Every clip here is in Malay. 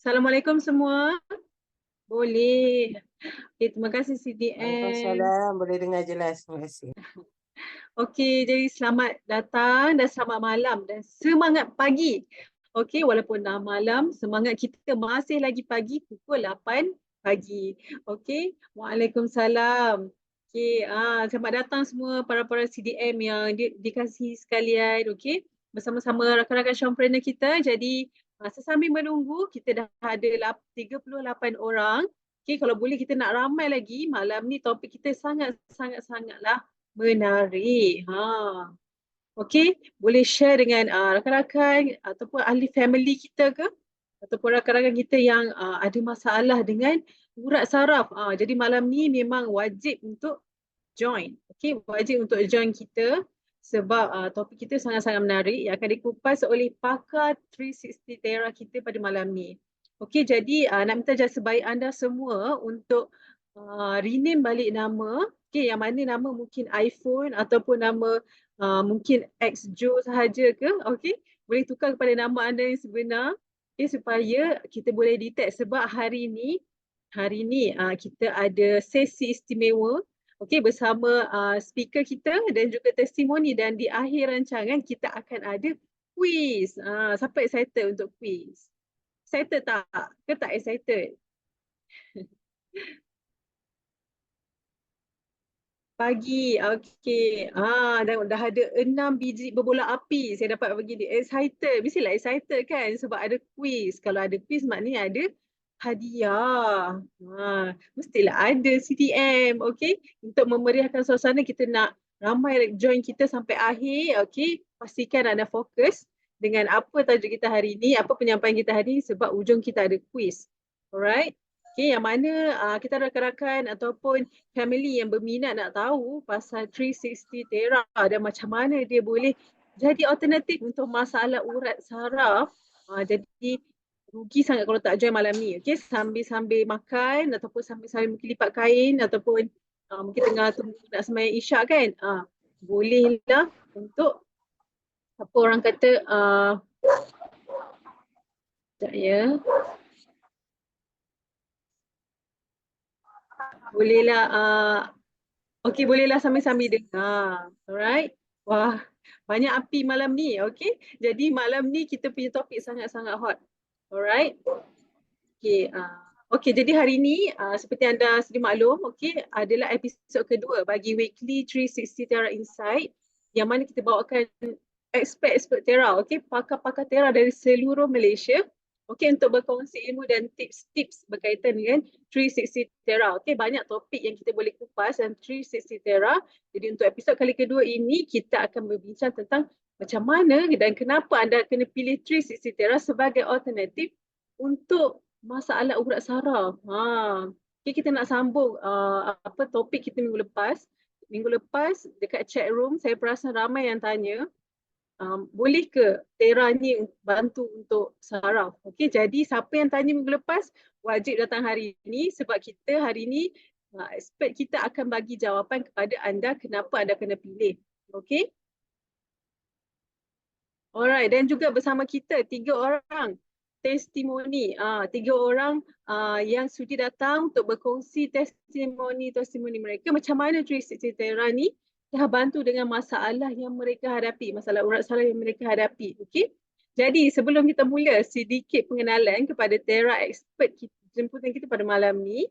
Assalamualaikum semua. Boleh. Okay, terima kasih CDM. Waalaikumsalam, boleh dengar jelas. Terima kasih. Okey, jadi selamat datang dan selamat malam dan semangat pagi. Okey, walaupun dah malam, semangat kita masih lagi pagi pukul 8 pagi. Okey, Waalaikumsalam. Okey, selamat datang semua para CDM yang dikasihi sekalian. Okey, bersama-sama rakan-rakan Showpreneur kita. Jadi, sesambil menunggu, kita dah ada 38 orang. Okey, kalau boleh kita nak ramai lagi, malam ni topik kita sangatlah menarik. Okey, boleh share dengan rakan-rakan ataupun ahli family kita ke? Ataupun rakan-rakan kita yang ada masalah dengan urat saraf. Jadi malam ni memang wajib untuk join. Okey, wajib untuk join kita sebab topik kita sangat-sangat menarik yang akan dikupas oleh pakar 360 Tera kita pada malam ni. Okey, jadi nak minta jasa baik anda semua untuk rename balik nama. Okey, yang mana nama mungkin iPhone ataupun nama mungkin XJO sahaja ke. Okey, boleh tukar kepada nama anda yang sebenar. Okey, supaya kita boleh detect sebab hari ni kita ada sesi istimewa. Okey, bersama speaker kita dan juga testimoni, dan di akhir rancangan kita akan ada quiz. Siapa excited untuk quiz? Excited tak? Ke tak excited? Pagi, okey. Dah ada 6 biji berbola api saya dapat bagi dia. Excited, mestilah excited kan sebab ada quiz. Kalau ada quiz maknanya ada hadiah. Mestilah ada CTM, okey. Untuk memeriahkan suasana kita nak ramai join kita sampai akhir, okey. Pastikan anda fokus dengan apa tajuk kita hari ini, apa penyampaian kita hari ini sebab ujung kita ada quiz. Alright. Okay, yang mana kita rakan-rakan ataupun family yang berminat nak tahu pasal 360 Tera dan macam mana dia boleh jadi alternatif untuk masalah urat saraf. Jadi rugi sangat kalau tak join malam ni. Okay, sambil-sambil makan ataupun sambil-sambil mungkin lipat kain ataupun mungkin tengah tunggu nak sembahyang isyak kan. Bolehlah untuk apa orang kata sekejap ya. Bolehlah bolehlah sambil-sambil dengar. Alright. Wah, banyak api malam ni. Okay. Jadi malam ni kita punya topik sangat-sangat hot. Alright. Okay, jadi hari ni seperti anda sedia maklum, adalah episod kedua bagi weekly 360 Tera Insight yang mana kita bawakan expert Tera, pakar-pakar Tera dari seluruh Malaysia. Untuk berkongsi ilmu dan tips-tips berkaitan dengan 360 Tera. Banyak topik yang kita boleh kupas dalam 360 Tera. Jadi untuk episod kali kedua ini kita akan berbincang tentang macam mana dan kenapa anda kena pilih 360 Tera sebagai alternatif untuk masalah urat saraf. Kita nak sambung apa topik kita minggu lepas. Minggu lepas dekat chat room saya perasan ramai yang tanya, boleh ke Tera ni bantu untuk saraf? Jadi siapa yang tanya minggu lepas wajib datang hari ini sebab kita hari ini expert kita akan bagi jawapan kepada anda kenapa anda kena pilih. Alright, dan juga bersama kita 3 orang testimoni, 3 orang yang sudi datang untuk berkongsi testimoni mereka macam mana 360 Tera ni dah bantu dengan masalah yang mereka hadapi, masalah urat saraf yang mereka hadapi. Jadi sebelum kita mula, sedikit pengenalan kepada Tera expert jemputan kita pada malam ni.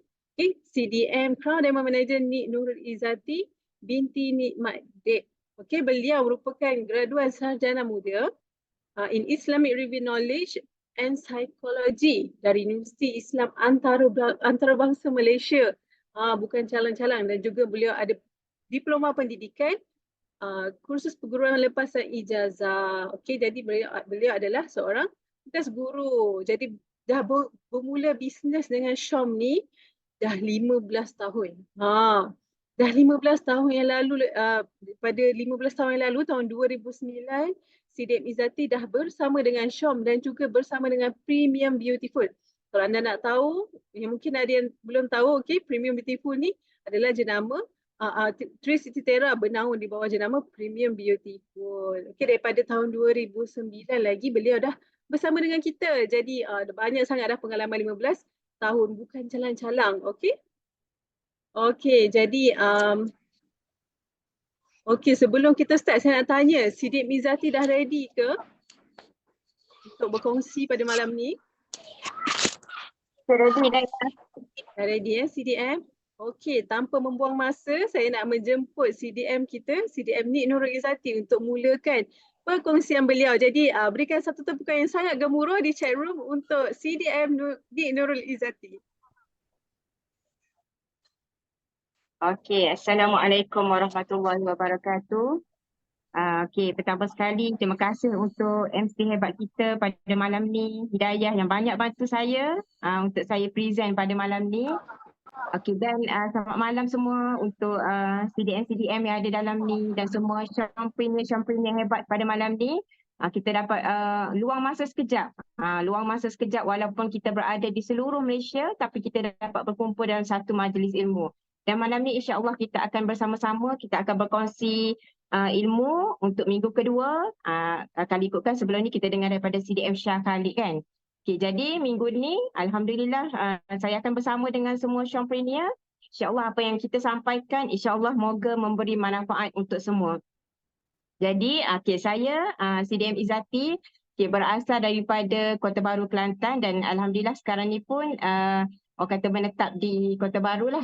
CDM Crown Diamond Manager Nik Nurul Izzati binti Nikmat Deb. Beliau merupakan graduan sarjana muda in Islamic Review Knowledge and Psychology dari Universiti Islam Antarabangsa Malaysia. Bukan calon-calon, dan juga beliau ada diploma pendidikan kursus perguruan lepasan ijazah. Jadi beliau adalah seorang bekas guru. Jadi dah bermula bisnes dengan Syom ni dah 15 tahun. Dah 15 tahun yang lalu, pada 15 tahun yang lalu, tahun 2009, CDM Izzati dah bersama dengan Syom dan juga bersama dengan Premium Beautiful. Kalau anda nak tahu, mungkin ada yang belum tahu, Premium Beautiful ni adalah jenama 360 Tera bernaung di bawah jenama Premium Beautiful. Daripada tahun 2009 lagi beliau dah bersama dengan kita. Jadi banyak sangat dah pengalaman 15 tahun, bukan calang-calang. Okey. Okey, jadi okey, sebelum kita start saya nak tanya, Sidik Mizati dah ready ke untuk berkongsi pada malam ni? Ready dah. Dah ready CDM? Okey, tanpa membuang masa, saya nak menjemput CDM kita, CDM Nik Nurul Izzati untuk mulakan perkongsian beliau. Jadi berikan satu tepukan yang sangat gemuruh di chat room untuk CDM Nik Nurul Izzati. Okey, Assalamualaikum warahmatullahi wabarakatuh. Okey, pertama sekali terima kasih untuk MC hebat kita pada malam ni, Hidayah yang banyak bantu saya untuk saya present pada malam ni. Okey, dan selamat malam semua untuk CDM-CDM yang ada dalam ni dan semua championnya hebat pada malam ni. Kita dapat luang masa sekejap. Luang masa sekejap walaupun kita berada di seluruh Malaysia, tapi kita dapat berkumpul dalam satu majlis ilmu. Dan malam ni insya-Allah kita akan bersama-sama, kita akan berkongsi ilmu untuk minggu kedua. Kali ikutkan sebelum ni kita dengar daripada CDM Shah Khalid kan. Okay, jadi minggu ni Alhamdulillah saya akan bersama dengan semua Championnya. InsyaAllah apa yang kita sampaikan insyaAllah moga memberi manfaat untuk semua. Jadi saya CDM Izzati, berasal daripada Kota Baru, Kelantan dan Alhamdulillah sekarang ni pun orang kata menetap di Kota Baru lah.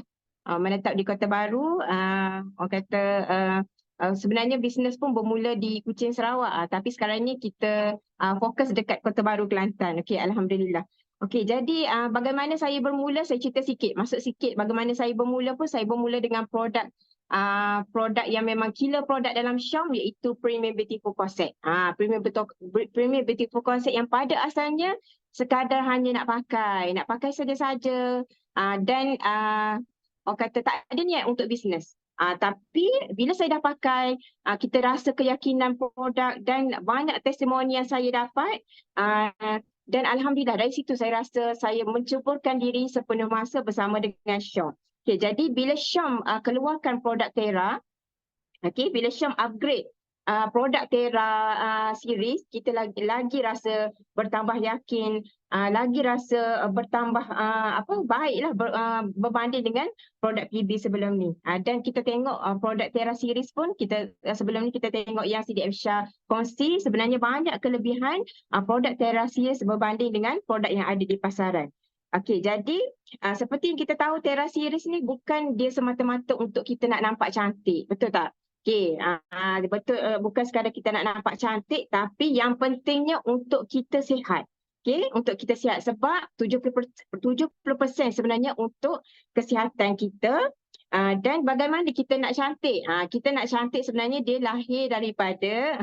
Menetap di Kota Baru, orang kata sebenarnya bisnes pun bermula di Kuching, Sarawak. Tapi sekarang ni kita fokus dekat Kota Baru, Kelantan. Okey, Alhamdulillah. Okey, jadi bagaimana saya bermula, saya cerita sikit, masuk sikit bagaimana saya bermula pun. Saya bermula dengan produk yang memang killer produk dalam Syam, iaitu Premium Beautiful Corset. Premium Beautiful Corset yang pada asalnya sekadar hanya nak pakai saja-saja dan orang kata tak ada niat untuk bisnes. Tapi bila saya dah pakai, kita rasa keyakinan produk dan banyak testimoni yang saya dapat. Dan Alhamdulillah dari situ saya rasa saya mencuburkan diri sepenuh masa bersama dengan Syam. Okay, jadi bila Syam keluarkan produk Tera, bila Syam upgrade produk Tera series, kita lagi rasa bertambah yakin, lagi rasa bertambah baiklah berbanding dengan produk PB sebelum ni. Dan kita tengok produk Tera series pun kita sebelum ni kita tengok yang CDM Shah kongsi, sebenarnya banyak kelebihan produk Tera series berbanding dengan produk yang ada di pasaran. Okey, jadi seperti yang kita tahu Tera series ni bukan dia semata-mata untuk kita nak nampak cantik, betul tak? Okey, betul, bukan sekadar kita nak nampak cantik, tapi yang pentingnya untuk kita sihat. Okey, untuk kita sihat sebab 70% sebenarnya untuk kesihatan kita. Dan bagaimana kita nak cantik? Kita nak cantik sebenarnya dia lahir daripada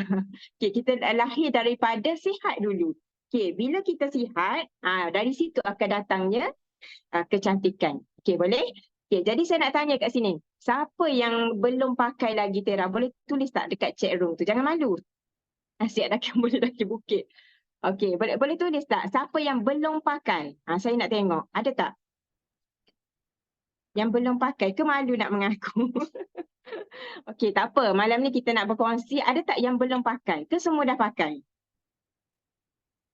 kita lahir daripada sihat dulu. Okey, bila kita sihat, dari situ akan datangnya kecantikan. Okey, boleh? Okey, jadi saya nak tanya kat sini. Siapa yang belum pakai lagi Tera? Boleh tulis tak dekat chat room tu? Jangan malu. Asyik boleh daki bukit. Okey, boleh tulis tak? Siapa yang belum pakai? Saya nak tengok. Ada tak? Yang belum pakai ke malu nak mengaku? Okey, tak apa. Malam ni kita nak berkongsi. Ada tak yang belum pakai? Ke semua dah pakai?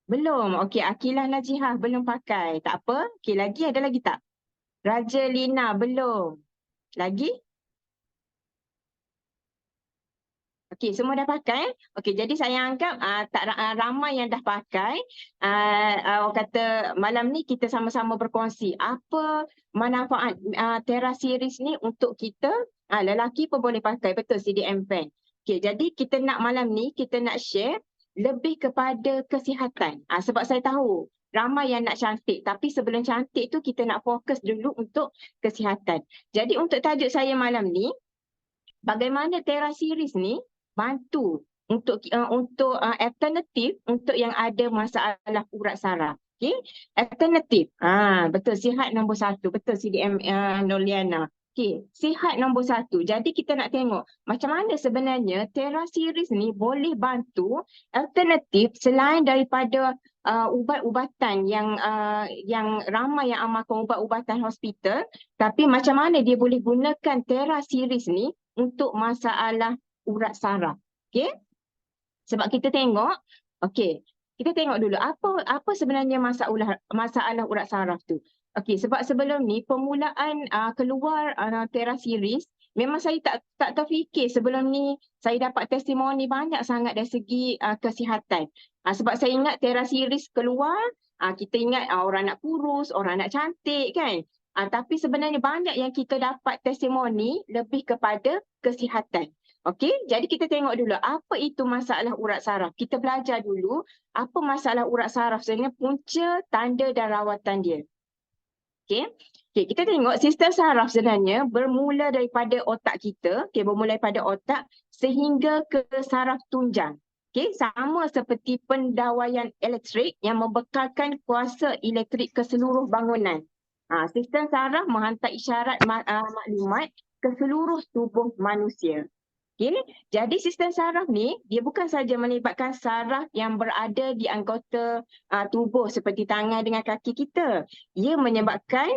Belum. Okey, Akilah Najihah belum pakai. Tak apa. Okey, lagi ada lagi tak? Raja Lina belum. Lagi? Okey, semua dah pakai. Okey, jadi saya anggap tak ramai yang dah pakai. Orang kata malam ni kita sama-sama berkongsi apa manfaat Tera series ni untuk kita. Lelaki pun boleh pakai, betul CDM Pen. Okey, jadi kita nak malam ni kita nak share lebih kepada kesihatan. Sebab saya tahu ramai yang nak cantik, tapi sebelum cantik tu kita nak fokus dulu untuk kesihatan. Jadi untuk tajuk saya malam ni, bagaimana Tera series ni bantu untuk alternatif untuk yang ada masalah urat saraf. Okey, alternatif. Betul, sihat nombor 1. Betul CDM Noliana. Okey, sihat nombor 1. Jadi kita nak tengok macam mana sebenarnya Tera series ni boleh bantu alternatif selain daripada ubat-ubatan yang ramai yang amalkan ubat-ubatan hospital, tapi macam mana dia boleh gunakan Tera series ni untuk masalah urat saraf. Okey? Sebab kita tengok, okey, kita tengok dulu apa sebenarnya masalah urat saraf tu. Okey, sebab sebelum ni permulaan keluar TheraSeries, memang saya tak terfikir sebelum ni saya dapat testimoni banyak sangat dari segi kesihatan. Sebab saya ingat TheraSeries keluar, kita ingat orang nak kurus, orang nak cantik kan. Tapi sebenarnya banyak yang kita dapat testimoni lebih kepada kesihatan. Okey, jadi kita tengok dulu apa itu masalah urat saraf. Kita belajar dulu apa masalah urat saraf sebenarnya, punca, tanda dan rawatan dia. Okey. Okey, kita tengok sistem saraf sebenarnya bermula daripada otak kita, bermula daripada otak sehingga ke saraf tunjang. Okey, sama seperti pendawaian elektrik yang membekalkan kuasa elektrik ke seluruh bangunan. Sistem saraf menghantar isyarat maklumat ke seluruh tubuh manusia. Okay. Jadi sistem saraf ni dia bukan saja melibatkan saraf yang berada di anggota tubuh seperti tangan dengan kaki kita. Ia menyebabkan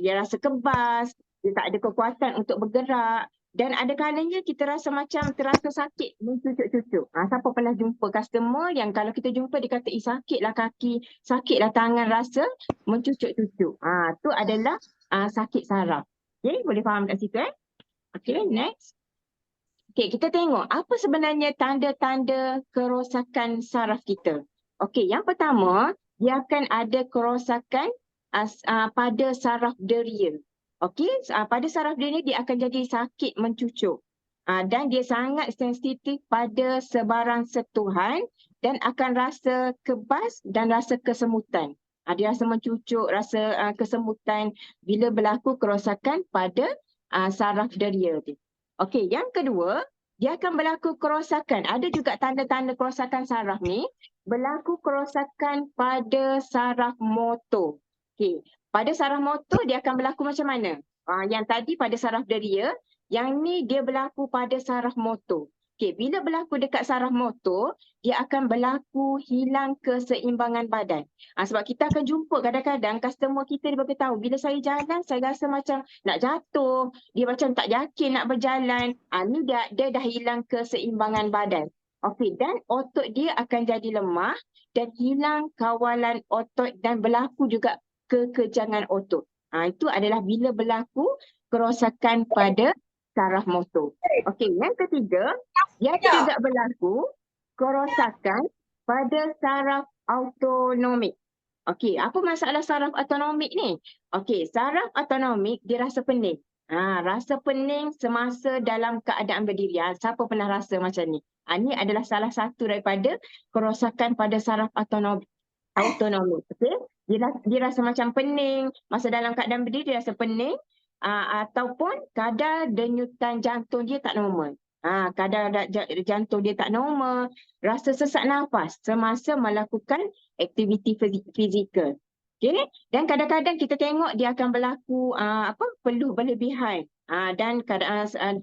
dia rasa kebas, dia tak ada kekuatan untuk bergerak, dan ada kalanya kita rasa macam terasa sakit mencucuk-cucuk. Siapa pernah jumpa customer yang kalau kita jumpa dia kata sakitlah kaki, sakitlah tangan, rasa mencucuk-cucuk. Tu adalah sakit saraf. Okay, boleh faham kat situ Okay, next. Okey, kita tengok apa sebenarnya tanda-tanda kerosakan saraf kita. Okey, yang pertama, dia akan ada kerosakan pada saraf deria. Okey, pada saraf deria dia akan jadi sakit mencucuk. Dan dia sangat sensitif pada sebarang sentuhan dan akan rasa kebas dan rasa kesemutan. Dia rasa mencucuk, rasa kesemutan bila berlaku kerosakan pada saraf deria tu. Okey, yang kedua, dia akan berlaku kerosakan. Ada juga tanda-tanda kerosakan saraf ni, berlaku kerosakan pada saraf motor. Okey, pada saraf motor dia akan berlaku macam mana? Yang tadi pada saraf deria, yang ni dia berlaku pada saraf motor. Okey, bila berlaku dekat saraf motor, dia akan berlaku hilang keseimbangan badan. Sebab kita akan jumpa kadang-kadang customer kita dia beritahu, bila saya jalan saya rasa macam nak jatuh, dia macam tak yakin nak berjalan. Ni dia dah hilang keseimbangan badan. Okey, dan otot dia akan jadi lemah dan hilang kawalan otot dan berlaku juga kekejangan otot. Itu adalah bila berlaku kerosakan pada saraf motor. Okey, yang ketiga, dia juga berlaku kerosakan pada saraf autonomik. Okey, apa masalah saraf autonomik ni? Okey, saraf autonomik dia rasa pening. Rasa pening semasa dalam keadaan berdiri. Siapa pernah rasa macam ni? Ni adalah salah satu daripada kerosakan pada saraf autonomik. Okey, dia rasa macam pening masa dalam keadaan berdiri, dia rasa pening. Ataupun kadar denyutan jantung dia tak normal. Kadar jantung dia tak normal, rasa sesak nafas semasa melakukan aktiviti fizikal. Okay? Dan kadang-kadang kita tengok dia akan berlaku peluh berlebihan dan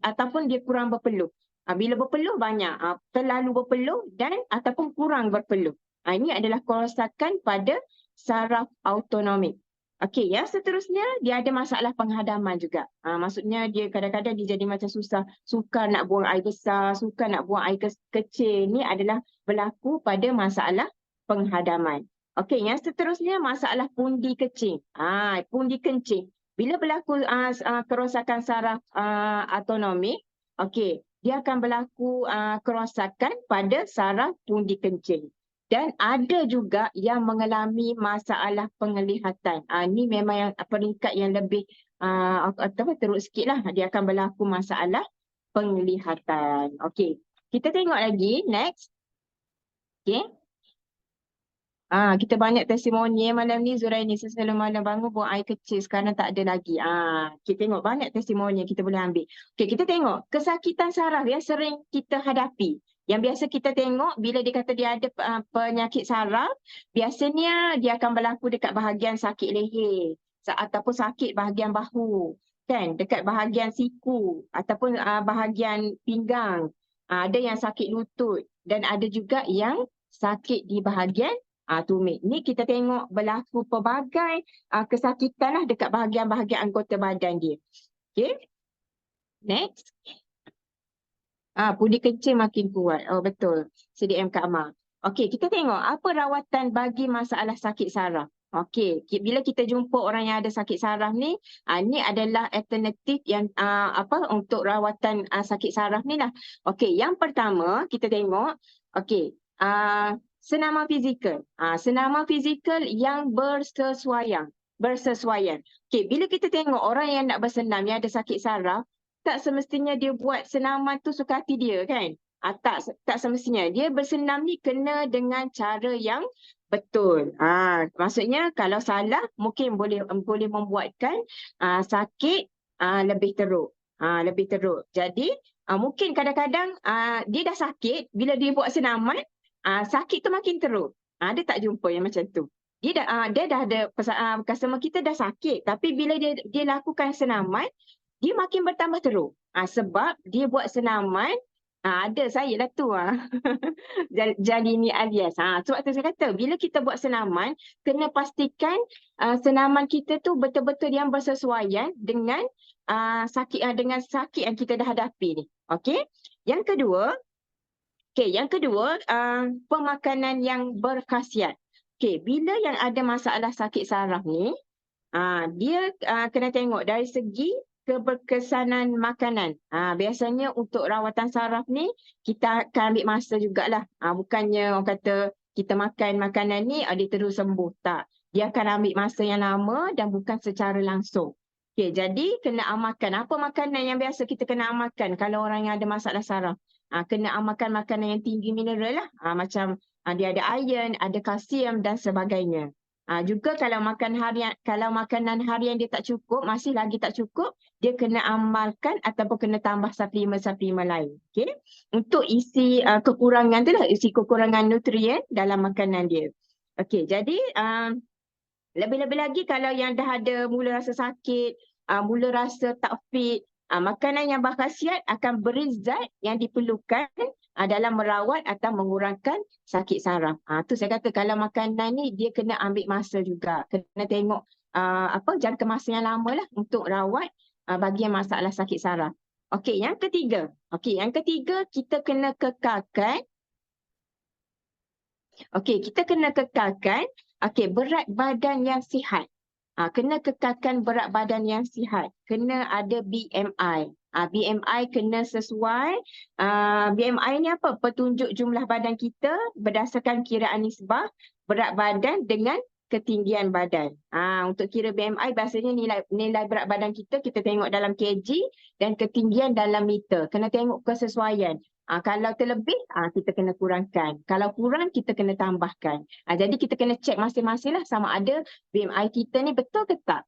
ataupun dia kurang berpeluh. Bila berpeluh banyak, terlalu berpeluh dan ataupun kurang berpeluh. Ini adalah kerosakan pada saraf autonomik. Okey, yang seterusnya dia ada masalah penghadaman juga. Maksudnya dia kadang-kadang dia jadi macam susah, sukar nak buang air besar, sukar nak buang air kecil. Ini adalah berlaku pada masalah penghadaman. Okey, yang seterusnya masalah pundi kencing. Pundi kencing. Bila berlaku kerosakan saraf autonomik, okey, dia akan berlaku kerosakan pada saraf pundi kencing. Dan ada juga yang mengalami masalah penglihatan. Ini memang yang peringkat yang lebih teruk sikit lah. Dia akan berlaku masalah penglihatan. Okey, kita tengok lagi. Next. Okey. Kita banyak testimoni malam ni. Zuraini selalu malam bangun buang air kecil. Sekarang tak ada lagi. Kita tengok banyak testimoni yang kita boleh ambil. Okey, kita tengok kesakitan saraf yang sering kita hadapi. Yang biasa kita tengok bila dia kata dia ada penyakit saraf, biasanya dia akan berlaku dekat bahagian sakit leher ataupun sakit bahagian bahu, kan? Dekat bahagian siku ataupun bahagian pinggang. Ada yang sakit lutut dan ada juga yang sakit di bahagian tumit. Ni kita tengok berlaku pelbagai kesakitan lah dekat bahagian-bahagian anggota badan dia. Okay. Next. Pundi kencing makin kuat. Oh betul. CDM Kak Amar. Okey, kita tengok apa rawatan bagi masalah sakit saraf. Okey, bila kita jumpa orang yang ada sakit saraf ni, ni adalah alternatif yang untuk rawatan sakit saraf ni lah. Okey, yang pertama kita tengok, okey, senaman fizikal. Senaman fizikal yang bersesuaian. Okey, bila kita tengok orang yang nak bersenam yang ada sakit saraf, tak semestinya dia buat senaman tu suka hati dia kan? Tak semestinya. Dia bersenam ni kena dengan cara yang betul. Maksudnya kalau salah mungkin boleh membuatkan sakit lebih teruk. Lebih teruk. Jadi mungkin kadang-kadang dia dah sakit, bila dia buat senaman, sakit tu makin teruk. Dia tak jumpa yang macam tu. Dia dah ada customer kita dah sakit, tapi bila dia lakukan senaman, dia makin bertambah teruk. Sebab dia buat senaman. Ada saya lah tu. Jalini Alias. Sebab tu saya kata bila kita buat senaman, kena pastikan senaman kita tu betul-betul yang bersesuaian dengan sakit yang kita dah hadapi ni. Okey. Yang kedua, pemakanan yang berkhasiat. Okey, bila yang ada masalah sakit saraf ni, dia kena tengok dari segi keberkesanan makanan. Biasanya untuk rawatan saraf ni, kita akan ambil masa jugalah. Bukannya orang kata kita makan makanan ni, dia terus sembuh. Tak. Dia akan ambil masa yang lama dan bukan secara langsung. Okay, jadi kena amalkan. Apa makanan yang biasa kita kena amalkan kalau orang yang ada masalah saraf? Kena amalkan makanan yang tinggi mineral lah. Macam dia ada iron, ada kalsium dan sebagainya. Juga kalau makanan harian dia tak cukup, masih lagi tak cukup, dia kena amalkan ataupun kena tambah suplemen-suplemen lain. Okay? Untuk isi kekurangan tu lah, isi kekurangan nutrien dalam makanan dia. Okay, jadi lebih-lebih lagi kalau yang dah ada mula rasa sakit, mula rasa tak fit, makanan yang berkhasiat akan beri zat yang diperlukan dalam merawat atau mengurangkan sakit saraf. Tu saya kata kalau makanan ni dia kena ambil masa juga. Kena tengok jangka masa yang lama lah untuk rawat bagi yang masalah sakit saraf. Okey, yang ketiga. Kita kena kekalkan. Berat badan yang sihat. Kena kekalkan berat badan yang sihat. Kena ada BMI. BMI kena sesuai. BMI ni apa? Petunjuk jumlah badan kita berdasarkan kiraan nisbah berat badan dengan ketinggian badan. Untuk kira BMI biasanya nilai berat badan kita tengok dalam kg dan ketinggian dalam meter. Kena tengok kesesuaian. Kalau terlebih, kita kena kurangkan. Kalau kurang, kita kena tambahkan. Jadi kita kena cek masing-masing lah sama ada BMI kita ni betul ke tak.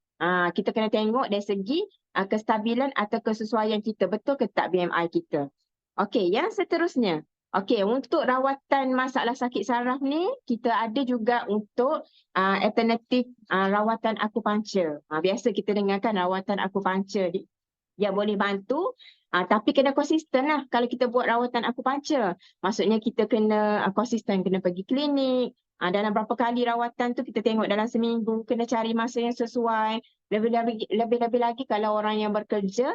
Kita kena tengok dari segi kestabilan atau kesesuaian kita. Betul ke tak BMI kita. Okey, yang seterusnya. Okey, untuk rawatan masalah sakit saraf ni, kita ada juga untuk alternatif rawatan akupuncture. Biasa kita dengarkan rawatan akupuncture yang boleh bantu. Tapi kena konsisten lah kalau kita buat rawatan akupuncture. Maksudnya kita kena konsisten, kena pergi klinik. Dalam berapa kali rawatan tu kita tengok dalam seminggu, kena cari masa yang sesuai. Lebih-lebih lagi kalau orang yang bekerja,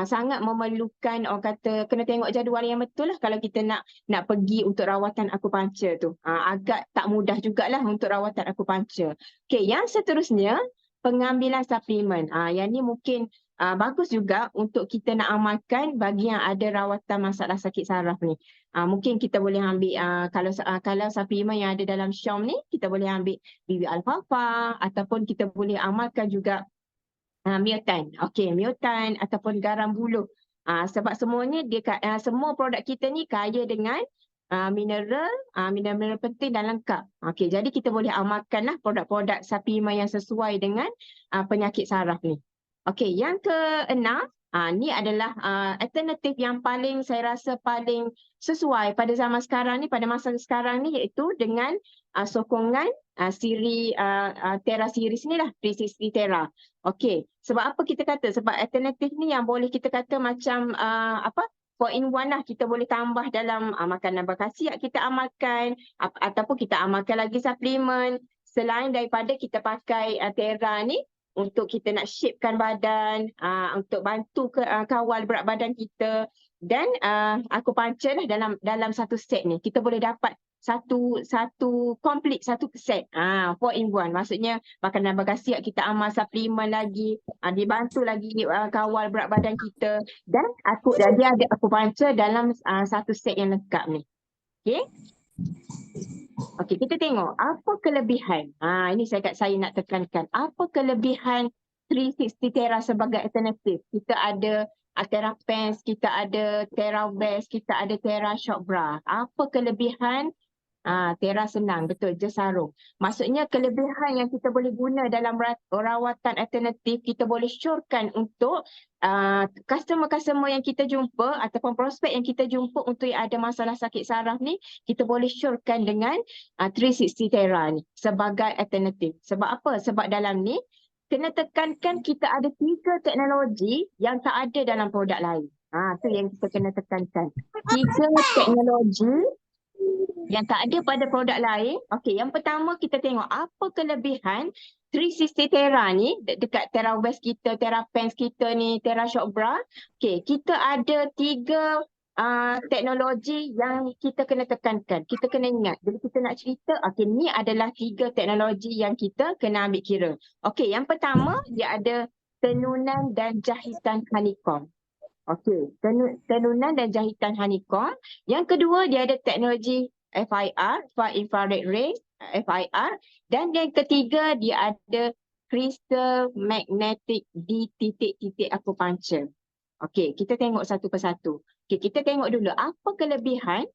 sangat memerlukan, orang kata kena tengok jadual yang betul lah kalau kita nak pergi untuk rawatan akupuncture tu. Agak tak mudah jugalah untuk rawatan akupuncture. Okay, yang seterusnya, pengambilan suplemen. Yang ni mungkin bagus juga untuk kita nak amalkan bagi yang ada rawatan masalah sakit saraf ni. Mungkin kita boleh ambil kalau suplemen yang ada dalam Syam ni, kita boleh ambil BB alfalfa ataupun kita boleh amalkan juga myotan. Okey, myotan ataupun garam buluh. Sebab semuanya semua produk kita ni kaya dengan mineral penting dan lengkap. Okey, jadi kita boleh amalkanlah produk-produk suplemen yang sesuai dengan penyakit saraf ni. Okey, yang keenam, ni adalah alternatif yang paling saya rasa paling sesuai pada zaman sekarang ni, pada masa sekarang ni, iaitu dengan sokongan siri Tera series ni lah, 360 Tera. Okey, sebab apa kita kata? Sebab alternatif ni yang boleh kita kata macam 4-in-1 lah. Kita boleh tambah dalam makanan berkhasiat kita amalkan, ataupun kita amalkan lagi suplemen selain daripada kita pakai Tera ni untuk kita nak shapekan badan, untuk bantu kawal berat badan kita, dan akupuncture lah dalam satu set ni. Kita boleh dapat satu complete satu set. 4 in 1. Maksudnya makanan berkhasiat kita amal suplemen lagi, dibantu lagi kawal berat badan kita, dan dia ada acupuncture dalam satu set yang lengkap ni. Okey. Okey, kita tengok apa kelebihan. Ini saya nak tekankan. Apa kelebihan 360 Tera sebagai alternatif? Kita ada Tera Pants, kita ada Tera Vest, kita ada Tera Short Bra. Apa kelebihan Tera senang, betul, je sarung. Maksudnya kelebihan yang kita boleh guna dalam rawatan alternatif, kita boleh syorkan untuk customer-customer yang kita jumpa ataupun prospek yang kita jumpa untuk yang ada masalah sakit saraf ni, kita boleh syorkan dengan 360 Tera ni sebagai alternatif. Sebab apa? Sebab dalam ni kena tekankan kita ada 3 teknologi yang tak ada dalam produk lain. Tu yang kita kena tekankan. 3 teknologi yang tak ada pada produk lain. Okey, yang pertama kita tengok apa kelebihan 360 Tera ni dekat Tera Vest kita, Tera Pants kita ni, Tera Short Bra. Okey, kita ada 3 teknologi yang kita kena tekankan. Kita kena ingat. Bila kita nak cerita, okey, ni adalah 3 teknologi yang kita kena ambil kira. Okey, yang pertama dia ada tenunan dan jahitan honeycomb. Okey, tenunan dan jahitan honeycomb. Yang kedua dia ada teknologi FIR, Far Infrared Ray, FIR. Dan yang ketiga dia ada crystal magnetic di titik-titik acupuncture. Okey, kita tengok satu persatu. Okey, kita tengok dulu apa kelebihan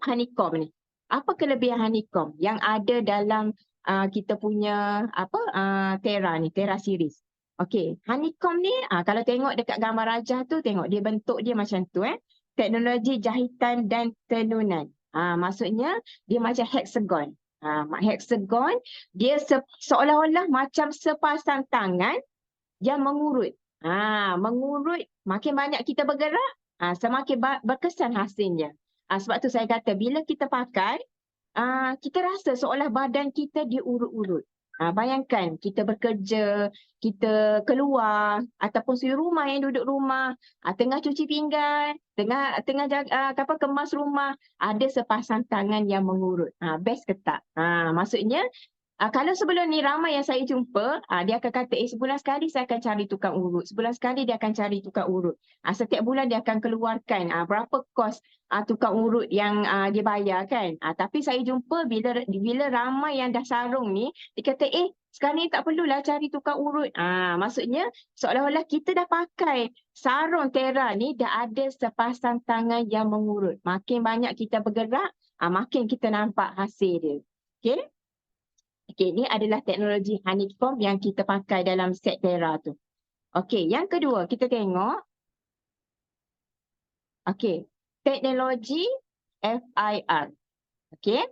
honeycomb ni. Apa kelebihan honeycomb yang ada dalam kita punya Tera ni, Tera series. Okey, honeycomb ni kalau tengok dekat gambar rajah tu, tengok dia bentuk dia macam tu teknologi jahitan dan tenunan. Maksudnya dia macam hexagon. Hexagon dia seolah-olah macam sepasang tangan yang mengurut. Mengurut, makin banyak kita bergerak, semakin berkesan hasilnya. Sebab tu saya kata bila kita pakai, kita rasa seolah badan kita diurut-urut. Bayangkan kita bekerja, kita keluar ataupun suri rumah yang duduk rumah, tengah cuci pinggan, tengah kemas rumah, ada sepasang tangan yang mengurut. Best ke tak? Maksudnya kalau sebelum ni ramai yang saya jumpa, dia akan kata, sebulan sekali saya akan cari tukang urut. Sebulan sekali dia akan cari tukang urut. Setiap bulan dia akan keluarkan berapa kos tukang urut yang dia bayar kan. Tapi saya jumpa bila ramai yang dah sarung ni, dia kata, sekarang ni tak perlulah cari tukang urut. Maksudnya seolah-olah kita dah pakai sarung Tera ni, dah ada sepasang tangan yang mengurut. Makin banyak kita bergerak, makin kita nampak hasil dia. Okay? Okey, ini adalah teknologi honeycomb yang kita pakai dalam set Tera tu. Okey, yang kedua kita tengok. Okey, teknologi FIR. Okey.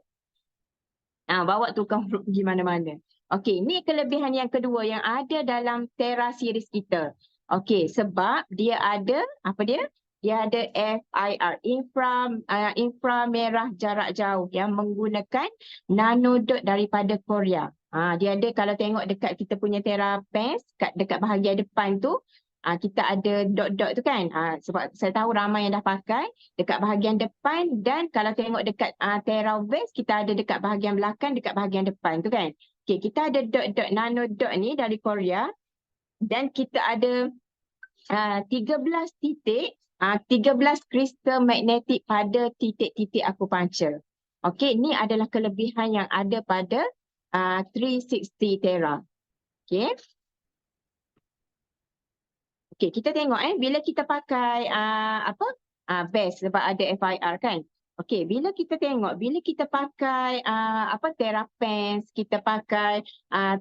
Bawa tukang urut pergi mana-mana. Okey, ini kelebihan yang kedua yang ada dalam Tera series kita. Okey, sebab dia ada, apa dia? Dia ada FIR, inframerah jarak jauh yang menggunakan nanodot daripada Korea. Dia ada, kalau tengok dekat kita punya Tera Pants, dekat bahagian depan tu, kita ada dot-dot tu kan. Sebab saya tahu ramai yang dah pakai dekat bahagian depan, dan kalau tengok dekat Tera Vest, kita ada dekat bahagian belakang, dekat bahagian depan tu kan. Okay, kita ada dot-dot, nanodot ni dari Korea, dan kita ada 13 titik, 13 kristal magnetik pada titik-titik acupuncture. Okey, ini adalah kelebihan yang ada pada 360 Tera. Okey. Okey, kita tengok bila kita pakai vest sebab ada FIR kan. Okey, bila kita tengok, bila kita pakai Tera Pants, kita pakai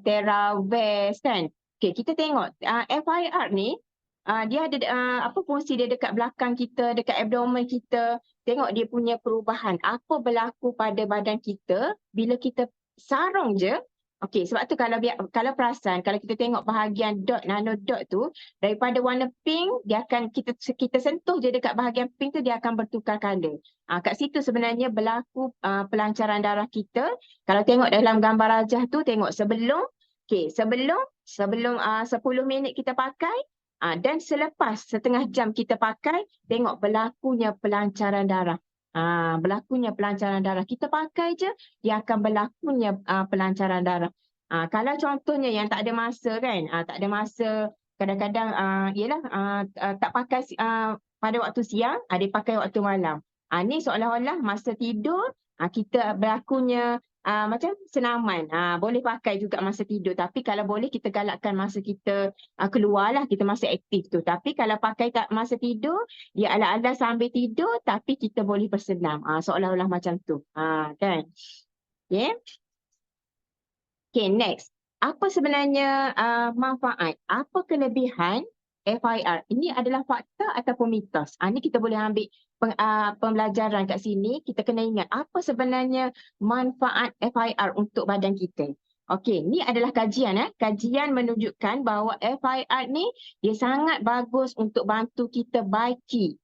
Tera Vest kan. Okey, kita tengok FIR ni dia ada fungsi dia dekat belakang kita, dekat abdomen kita. Tengok dia punya perubahan. Apa berlaku pada badan kita bila kita sarung je. Okey, sebab tu kalau perasan, kalau kita tengok bahagian dot, nanodot tu, daripada warna pink, dia akan kita sentuh je dekat bahagian pink tu, dia akan bertukar color. Kat situ sebenarnya berlaku pelancaran darah kita. Kalau tengok dalam gambar rajah tu, tengok sebelum 10 minit kita pakai, dan selepas setengah jam kita pakai, tengok berlakunya pelancaran darah. berlakunya pelancaran darah. Kita pakai je, dia akan berlakunya pelancaran darah. Kalau contohnya yang tak ada masa kan, tak ada masa, kadang-kadang tak pakai pada waktu siang, dia pakai waktu malam. Ni seolah-olah masa tidur kita berlakunya macam senaman. Boleh pakai juga masa tidur, tapi kalau boleh kita galakkan masa kita keluarlah, kita masih aktif tu. Tapi kalau pakai kat masa tidur, dia ala-ala sambil tidur tapi kita boleh bersenam. Seolah-olah macam tu. Kan? Okay. Okay, next. Apa sebenarnya manfaat? Apa kelebihan FIR? Ini adalah fakta ataupun mitos? Ini kita boleh ambil pembelajaran kat sini. Kita kena ingat apa sebenarnya manfaat FIR untuk badan kita. Okey, ni adalah kajian. Kajian menunjukkan bahawa FIR ni dia sangat bagus untuk bantu kita baiki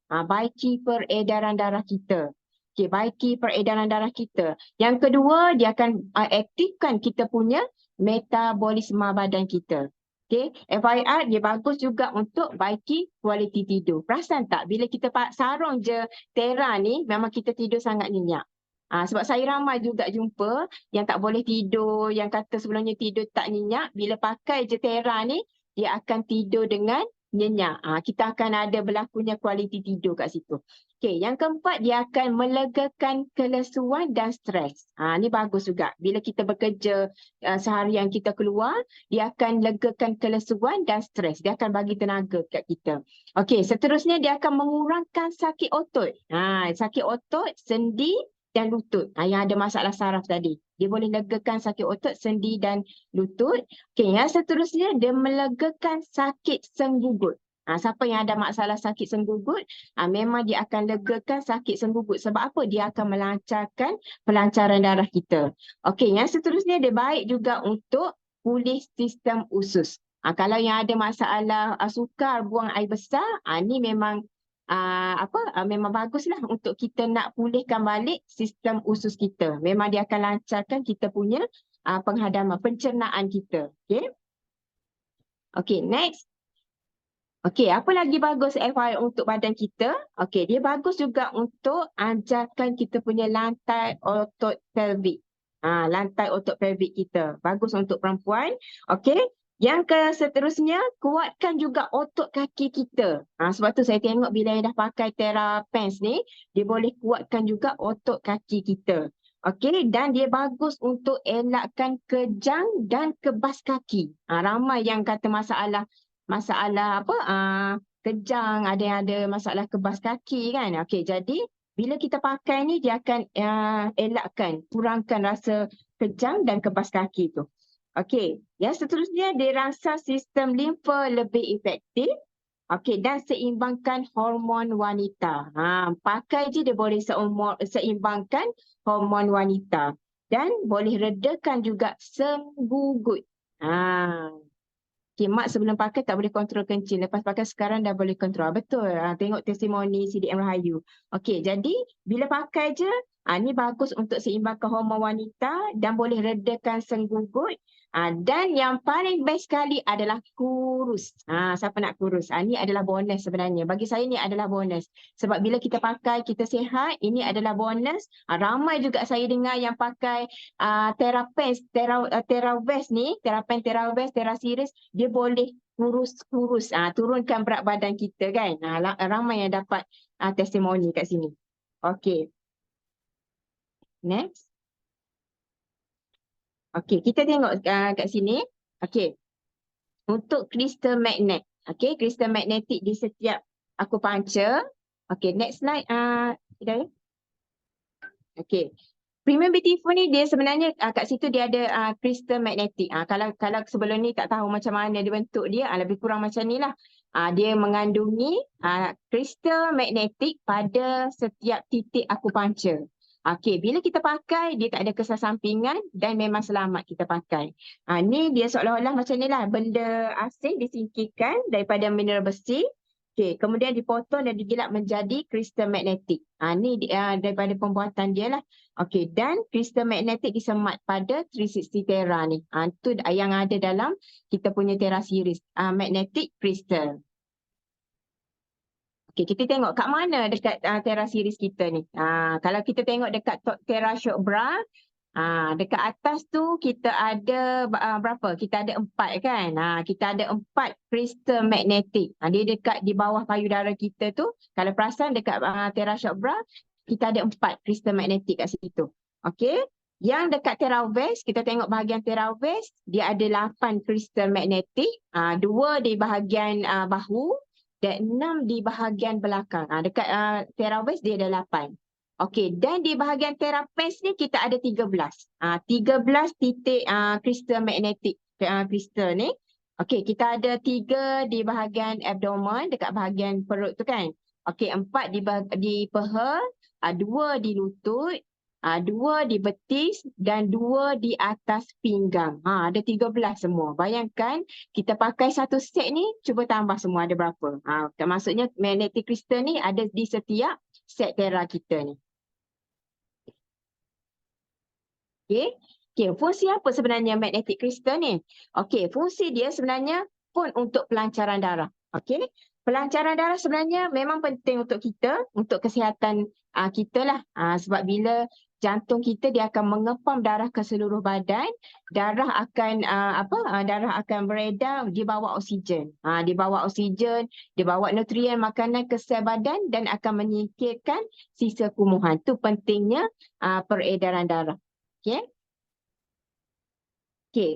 peredaran darah kita. Okey, baiki peredaran darah kita. Yang kedua, dia akan aktifkan kita punya metabolisme badan kita. Okey, FIR dia bagus juga untuk baiki kualiti tidur. Perasan tak bila kita sarung je Tera ni memang kita tidur sangat nyenyak. Sebab saya ramai juga jumpa yang tak boleh tidur, yang kata sebelumnya tidur tak nyenyak, bila pakai je Tera ni dia akan tidur dengan nyenyak. Kita akan ada berlakunya kualiti tidur kat situ. Okey, yang keempat dia akan melegakan kelesuan dan stres. Ni bagus juga. Bila kita bekerja seharian kita keluar, dia akan legakan kelesuan dan stres. Dia akan bagi tenaga kat kita. Okey, seterusnya dia akan mengurangkan sakit otot. Sakit otot, sendi dan lutut. Yang ada masalah saraf tadi. Dia boleh legakan sakit otot, sendi dan lutut. Okey, yang seterusnya dia melegakan sakit senggugut. Siapa yang ada masalah sakit senggugut, memang dia akan legakan sakit senggugut. Sebab apa? Dia akan melancarkan pelancaran darah kita. Okey, yang seterusnya dia baik juga untuk pulih sistem usus. Kalau yang ada masalah sukar, buang air besar, ni memang memang baguslah untuk kita nak pulihkan balik sistem usus kita. Memang dia akan lancarkan kita punya penghadaman, pencernaan kita. Okey. Okey, next. Okey, apa lagi bagus FIR untuk badan kita? Okey, dia bagus juga untuk ajarkan kita punya lantai otot pelvik. Lantai otot pelvik kita. Bagus untuk perempuan. Okey. Yang seterusnya, kuatkan juga otot kaki kita. Sebab tu saya tengok bila dah pakai Tera Pants ni, dia boleh kuatkan juga otot kaki kita. Okey, dan dia bagus untuk elakkan kejang dan kebas kaki. Ramai yang kata masalah kejang, ada yang ada masalah kebas kaki kan. Okey, jadi bila kita pakai ni dia akan elakkan, kurangkan rasa kejang dan kebas kaki tu. Okey, yang seterusnya dia rangsang sistem limfa lebih efektif. Okey, dan seimbangkan hormon wanita. Pakai je dia boleh seimbangkan hormon wanita dan boleh redakan juga senggugut. Okay, mak sebelum pakai tak boleh kontrol kencing. Lepas pakai sekarang dah boleh kontrol. Betul. Tengok testimoni CDM Rahayu. Okey, jadi bila pakai je, ni bagus untuk seimbangkan hormon wanita dan boleh redakan senggugut. Dan yang paling best sekali adalah kurus. Siapa nak kurus? Ni adalah bonus sebenarnya. Bagi saya ni adalah bonus. Sebab bila kita pakai, kita sihat, ini adalah bonus. Ramai juga saya dengar yang pakai Tera Pants, Tera Vest ni, Tera Pants, Tera Vest, Tera Series, dia boleh kurus, turunkan berat badan kita kan. Ramai yang dapat testimoni kat sini. Okey. Next. Okey, kita tengok kat sini. Okey. Untuk kristal magnet. Okey, kristal magnetik di setiap akupuncture. Okey, next slide. Hidayah. Okey. Premium Beautiful ni dia sebenarnya kat situ dia ada kristal magnetik. Kalau sebelum ni tak tahu macam mana dia bentuk dia, lebih kurang macam ni lah. Dia mengandungi kristal magnetik pada setiap titik akupuncture. Okey, bila kita pakai dia tak ada kesan sampingan dan memang selamat kita pakai. Ni dia seolah-olah macam ni lah, benda asing disingkirkan daripada mineral besi. Okey, kemudian dipotong dan digilap menjadi kristal magnetik. Ni daripada pembuatan dia lah. Okey, dan kristal magnetik disemat pada 360 Tera ni. Itu yang ada dalam kita punya Tera series, magnetic crystal. Okey, kita tengok kat mana dekat Tera series kita ni. Kalau kita tengok dekat Tera Shock Bra, dekat atas tu kita ada berapa? Kita ada 4 kan? Kita ada 4 kristal magnetik. Dia dekat di bawah payudara kita tu. Kalau perasan dekat Tera Shock Bra, kita ada 4 kristal magnetik kat situ. Okey. Yang dekat Tera Vest, kita tengok bahagian Tera Vest, dia ada 8 kristal magnetik. 2 di bahagian bahu dan 6 di bahagian belakang. Dekat Tera Vest dia ada 8. Okey, dan di bahagian Tera Pants ni kita ada 13. 13 titik kristal magnetik kristal ni. Okey, kita ada 3 di bahagian abdomen dekat bahagian perut tu kan. Okey, 4 di peha, 2 di lutut, 2 di betis dan 2 di atas pinggang. Ada 13 semua. Bayangkan kita pakai satu set ni, cuba tambah semua ada berapa. Maksudnya magnetic crystal ni ada di setiap set Tera kita ni. Okey, fungsi apa sebenarnya magnetic crystal ni? Okey, fungsi dia sebenarnya pun untuk pelancaran darah. Okey, pelancaran darah sebenarnya memang penting untuk kita, untuk kesihatan kita lah. Sebab bila jantung kita dia akan mengepam darah ke seluruh badan, darah akan beredar di bawah oksigen. Di bawah oksigen, dia bawa nutrien makanan ke sel badan dan akan menyingkirkan sisa kumuhan. Tu pentingnya peredaran darah. Okey. Okey.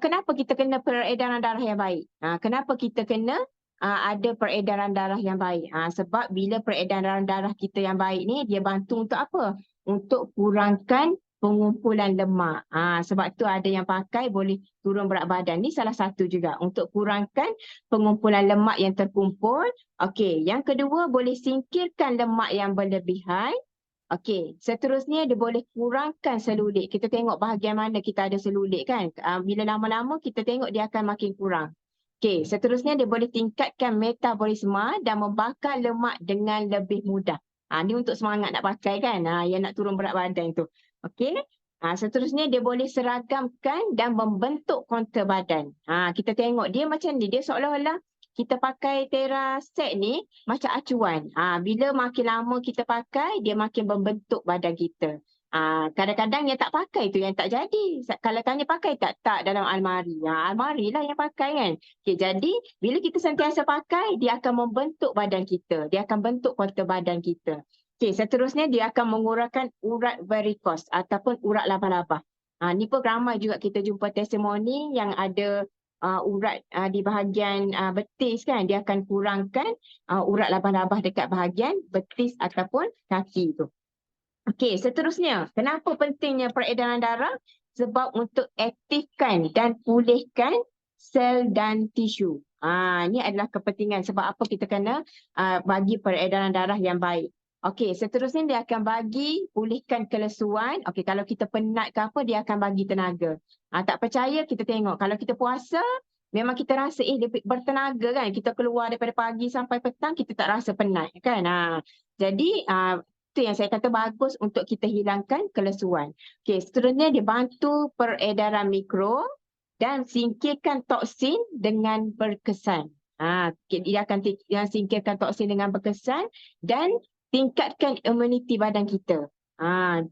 Kenapa kita kena peredaran darah yang baik? Kenapa kita kena ada peredaran darah yang baik? Sebab bila peredaran darah kita yang baik ni, dia bantu untuk apa? Untuk kurangkan pengumpulan lemak. Sebab tu ada yang pakai boleh turun berat badan. Ni salah satu juga untuk kurangkan pengumpulan lemak yang terkumpul. Okey, yang kedua boleh singkirkan lemak yang berlebihan. Okey, seterusnya dia boleh kurangkan selulit. Kita tengok bahagian mana kita ada selulit kan. Bila lama-lama kita tengok dia akan makin kurang. Okey, seterusnya dia boleh tingkatkan metabolisme dan membakar lemak dengan lebih mudah. Ni untuk semangat nak pakai kan. Yang nak turun berat badan tu. Okey. Seterusnya dia boleh seragamkan dan membentuk kontur badan. Kita tengok dia macam ni. Dia seolah-olah kita pakai Tera set ni macam acuan. Bila makin lama kita pakai, dia makin membentuk badan kita. Kadang-kadang yang tak pakai tu yang tak jadi. Kalau tanya pakai tak? Tak dalam almari. Almari lah yang pakai kan. Okay, jadi bila kita sentiasa pakai, dia akan membentuk badan kita. Dia akan bentuk kontur badan kita. Okay, seterusnya dia akan mengurangkan urat varikos ataupun urat laba-laba. Ni pun ramai juga kita jumpa testimoni yang ada urat di bahagian betis kan, dia akan kurangkan urat labah-labah dekat bahagian betis ataupun kaki tu. Okey, seterusnya, kenapa pentingnya peredaran darah? Sebab untuk aktifkan dan pulihkan sel dan tisu. Ini adalah kepentingan sebab apa kita kena bagi peredaran darah yang baik. Okey, seterusnya dia akan bagi pulihkan kelesuan. Okey, kalau kita penat ke apa, dia akan bagi tenaga. Tak percaya, kita tengok. Kalau kita puasa, memang kita rasa dia bertenaga kan. Kita keluar daripada pagi sampai petang, kita tak rasa penat kan. Jadi, itu yang saya kata bagus untuk kita hilangkan kelesuan. Okey, seterusnya dia bantu peredaran mikro dan singkirkan toksin dengan berkesan. Dia akan singkirkan toksin dengan berkesan dan tingkatkan imuniti badan kita.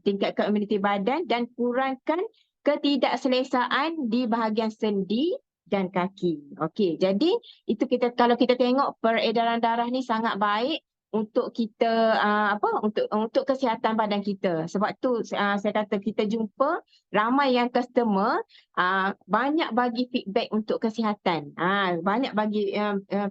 Tingkatkan imuniti badan dan kurangkan ketidakselesaan di bahagian sendi dan kaki. Okey, jadi itu kalau kita tengok peredaran darah ni sangat baik untuk kita untuk kesihatan badan kita. Sebab tu saya kata kita jumpa ramai yang customer banyak bagi feedback untuk kesihatan. Banyak bagi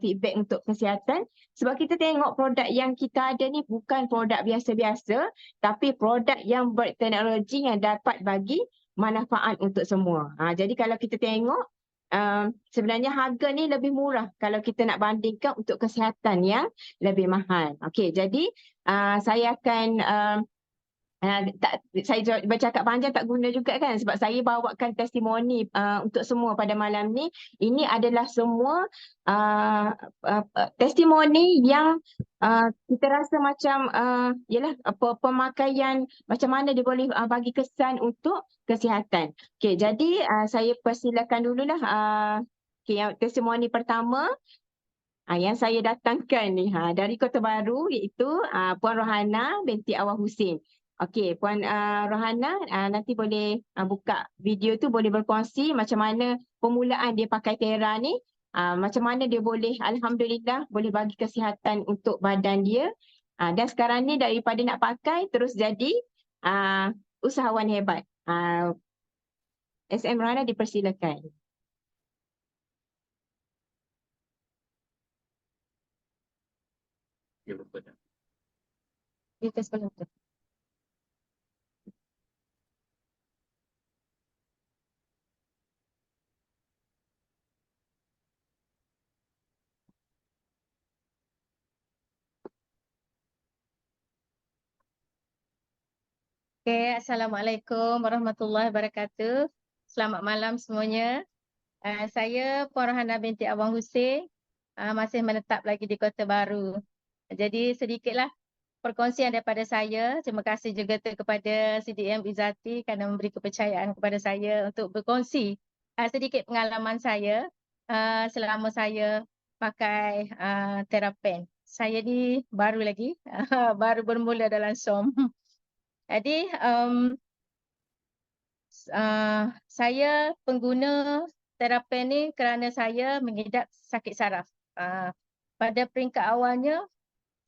feedback untuk kesihatan sebab kita tengok produk yang kita ada ni bukan produk biasa-biasa tapi produk yang berteknologi yang dapat bagi manfaat untuk semua. Jadi kalau kita tengok sebenarnya harga ni lebih murah kalau kita nak bandingkan untuk kesihatan yang lebih mahal. Okey, jadi saya akan saya bercakap panjang tak guna juga kan sebab saya bawakan testimoni untuk semua pada malam ni. Ini adalah semua testimoni yang kita rasa macam ialah pemakaian macam mana dia boleh bagi kesan untuk kesihatan. Okey, jadi saya persilakan dululah yang testimoni pertama. Yang saya datangkan ni dari Kota Baru iaitu Puan Rohana binti Awang Husin. Okey, Puan Rohana nanti boleh buka video tu, boleh berkongsi macam mana permulaan dia pakai Tera ni. Macam mana dia boleh, alhamdulillah, boleh bagi kesihatan untuk badan dia. Dan sekarang ni daripada nak pakai terus jadi usahawan hebat. SM Rohana dipersilakan. Kita sebelum tu. Okay, Assalamualaikum warahmatullahi wabarakatuh. Selamat malam semuanya. Saya Puan Rohana binti Awang Husin, masih menetap lagi di Kota Baru. Jadi sedikitlah perkongsian daripada saya. Terima kasih juga kepada CDM Izzati kerana memberi kepercayaan kepada saya untuk berkongsi sedikit pengalaman saya selama saya pakai Terapen. Saya ni baru lagi, baru bermula dalam SOM. Jadi saya pengguna Terapen ni kerana saya mengidap sakit saraf. Pada peringkat awalnya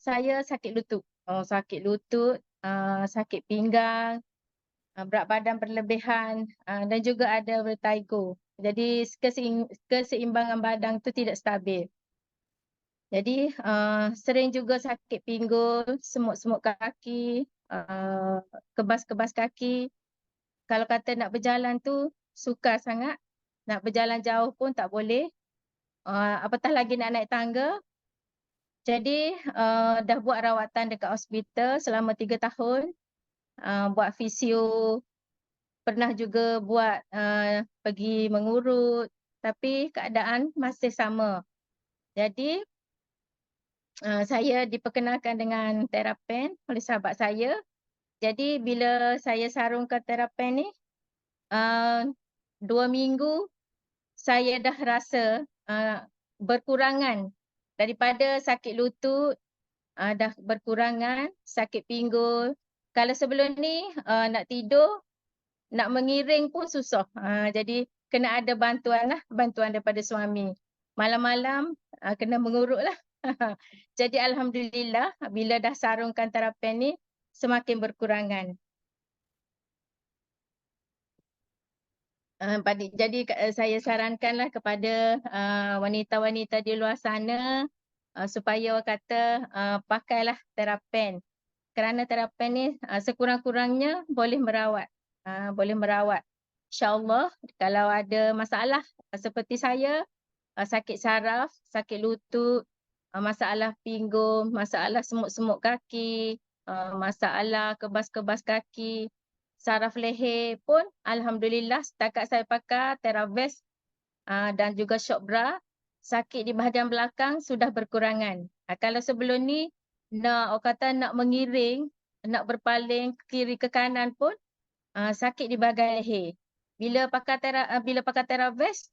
saya sakit lutut. Sakit pinggang, berat badan berlebihan dan juga ada vertigo. Jadi keseimbangan badan tu tidak stabil. Jadi sering juga sakit pinggul, semut-semut kaki, kebas-kebas kaki. Kalau kata nak berjalan tu sukar sangat. Nak berjalan jauh pun tak boleh. Apatah lagi nak naik tangga. Jadi dah buat rawatan dekat hospital selama 3 tahun. Buat fisio. Pernah juga buat pergi mengurut. Tapi keadaan masih sama. Jadi saya diperkenalkan dengan Terapen oleh sahabat saya. Jadi bila saya sarungkan Terapen ni, 2 minggu saya dah rasa berkurangan daripada sakit lutut, dah berkurangan, sakit pinggul. Kalau sebelum ni nak tidur, nak mengiring pun susah. Jadi kena ada bantuan daripada suami. Malam-malam kena mengurut lah. Jadi alhamdulillah bila dah sarungkan Terapen ni semakin berkurangan. Jadi saya sarankanlah kepada wanita-wanita di luar sana supaya orang kata pakailah Terapen. Kerana Terapen ni sekurang-kurangnya boleh merawat. InsyaAllah kalau ada masalah seperti saya, sakit saraf, sakit lutut, masalah pinggul, masalah semut-semut kaki, masalah kebas-kebas kaki, saraf leher pun alhamdulillah setakat saya pakai Teravest dan juga shock bra, sakit di bahagian belakang sudah berkurangan. Kalau sebelum ni nak mengiring, nak berpaling ke kiri ke kanan pun sakit di bahagian leher. Bila pakai Teravest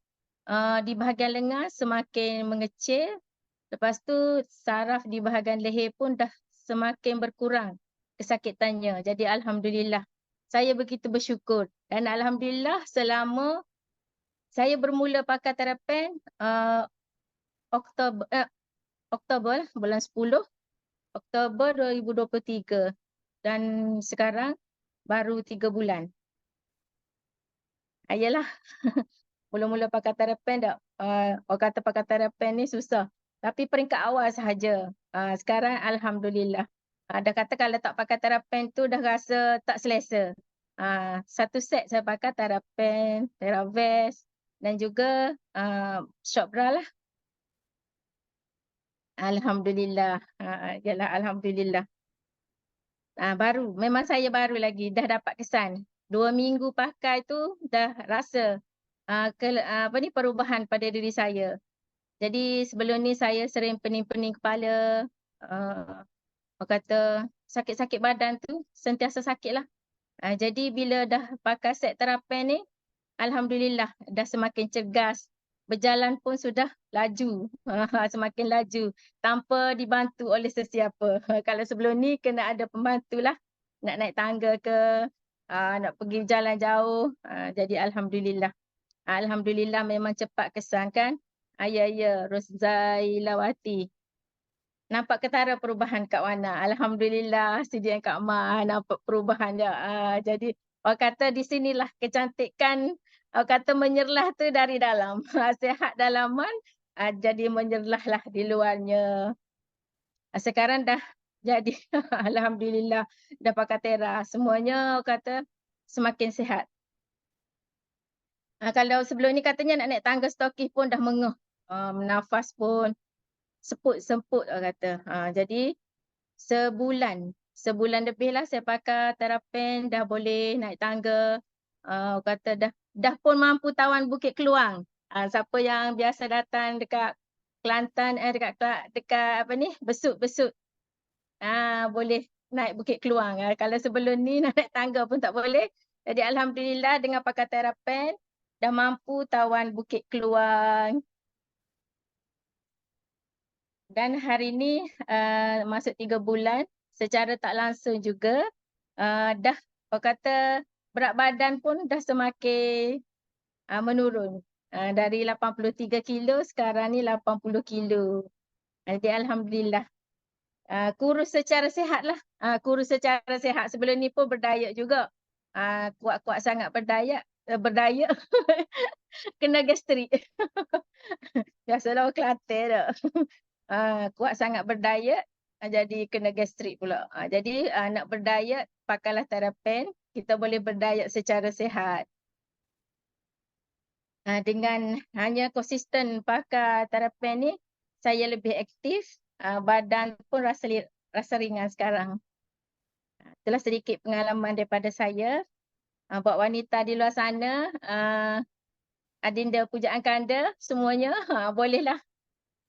di bahagian lengan semakin mengecil. Lepas tu saraf di bahagian leher pun dah semakin berkurang kesakitannya. Jadi alhamdulillah. Saya begitu bersyukur. Dan alhamdulillah selama saya bermula pakai Terapen Oktober bulan 10 Oktober 2023 dan sekarang baru 3 bulan. Ayalah. Mula-mula pakai Terapen dah orang kata pakai Terapen ni susah. Tapi peringkat awal sahaja. Sekarang alhamdulillah. Dah kata kalau tak pakai Terapen tu dah rasa tak selesa. Satu set saya pakai Terapen, Teravest dan juga shock bra lah. Alhamdulillah. Yalah alhamdulillah. Baru, memang saya baru lagi dah dapat kesan. 2 minggu pakai tu dah rasa perubahan pada diri saya. Jadi sebelum ni saya sering pening-pening kepala, orang kata sakit-sakit badan tu sentiasa sakit lah. Jadi bila dah pakai set Terapen ni, alhamdulillah dah semakin cergas, berjalan pun sudah laju, semakin laju tanpa dibantu oleh sesiapa. Kalau sebelum ni kena ada pembantu lah, nak naik tangga ke, nak pergi jalan jauh. Jadi Alhamdulillah. Alhamdulillah memang cepat kesan kan. Ya, Rozailawati. Nampak ketara perubahan Kak Wana. Alhamdulillah Sidi dan Kak Ma nampak perubahan dia. Jadi orang kata di sinilah kecantikan, orang kata menyerlah tu dari dalam. Sihat dalaman, jadi menyerlah lah di luarnya. Sekarang dah jadi Alhamdulillah dah pakai tera. Semuanya orang kata semakin sihat. Kalau sebelum ni katanya nak naik tangga stokis pun dah mengeh. Nafas pun semput orang kata. Jadi sebulan lebih lah saya pakai terapen, dah boleh naik tangga. Orang kata dah pun mampu tawan Bukit Keluang. Siapa yang biasa datang dekat Kelantan, dekat apa ni, Besut. Boleh naik Bukit Keluang. Kalau sebelum ni nak naik tangga pun tak boleh. Jadi Alhamdulillah dengan pakai terapen dah mampu tawan Bukit Keluang. Dan hari ni masuk 3 bulan secara tak langsung juga dah orang kata berat badan pun dah semakin menurun. Dari 83 kilo sekarang ni 80 kilo. Jadi Alhamdulillah. Kurus secara sihat lah. Kurus secara sihat. Sebelum ni pun berdiet juga. Kuat-kuat sangat berdiet. Kena gastrik. Biasalah orang Kelantan dah. Kuat sangat berdiet, jadi kena gastrik pula. Jadi nak berdiet, pakailah terapen, kita boleh berdiet secara sihat. Dengan hanya konsisten pakai terapen ni, saya lebih aktif, badan pun rasa ringan sekarang. Itulah sedikit pengalaman daripada saya. Buat wanita di luar sana, adinda pujaan kanda, semuanya bolehlah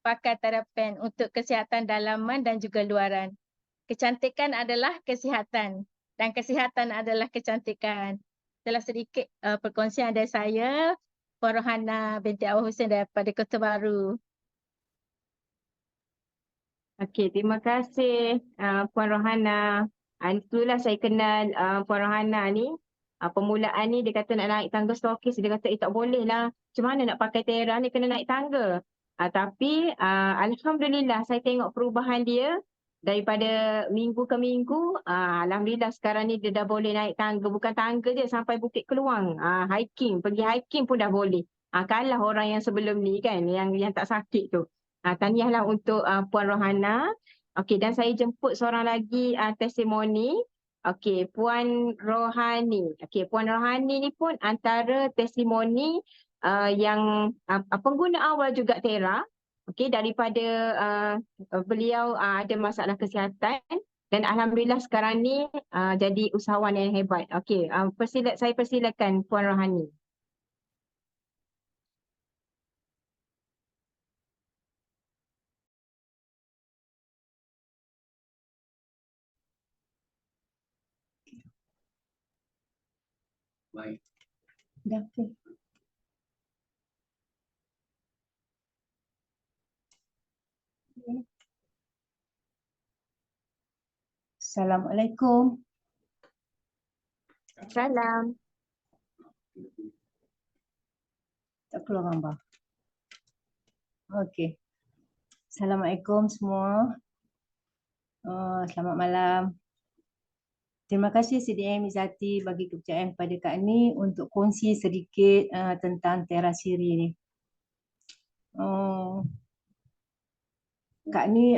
pakai terapen untuk kesihatan dalaman dan juga luaran. Kecantikan adalah kesihatan dan kesihatan adalah kecantikan. Itulah sedikit perkongsian dari saya, Puan Rohana binti Awang Hussein daripada Kota Baru. Okey, terima kasih Puan Rohana. Itulah saya kenal Puan Rohana ni. Permulaan ni dia kata nak naik tangga stokis, dia kata tak boleh lah. Macam mana nak pakai tera ni, kena naik tangga. Tapi Alhamdulillah saya tengok perubahan dia daripada minggu ke minggu. Alhamdulillah sekarang ni dia dah boleh naik tangga. Bukan tangga je, sampai Bukit Keluang. Pergi hiking pun dah boleh. Kalah orang yang sebelum ni kan, yang tak sakit tu. Tahniahlah untuk Puan Rohana. Okey, dan saya jemput seorang lagi testimoni. Okey, Puan Rohani. Okey, Puan Rohani ni pun antara testimoni yang pengguna awal juga tera. Okey, daripada beliau ada masalah kesihatan dan alhamdulillah sekarang ni jadi usahawan yang hebat. Okey, saya persilakan Puan Rohani. Baik. Dah okey. Assalamualaikum. Salam. Tak keluar gambar. Okey. Assalamualaikum semua. Selamat malam. Terima kasih CDM Izzati bagi kepercayaan kepada Kak Ni untuk kongsi sedikit tentang tera siri ni. Kak Ni,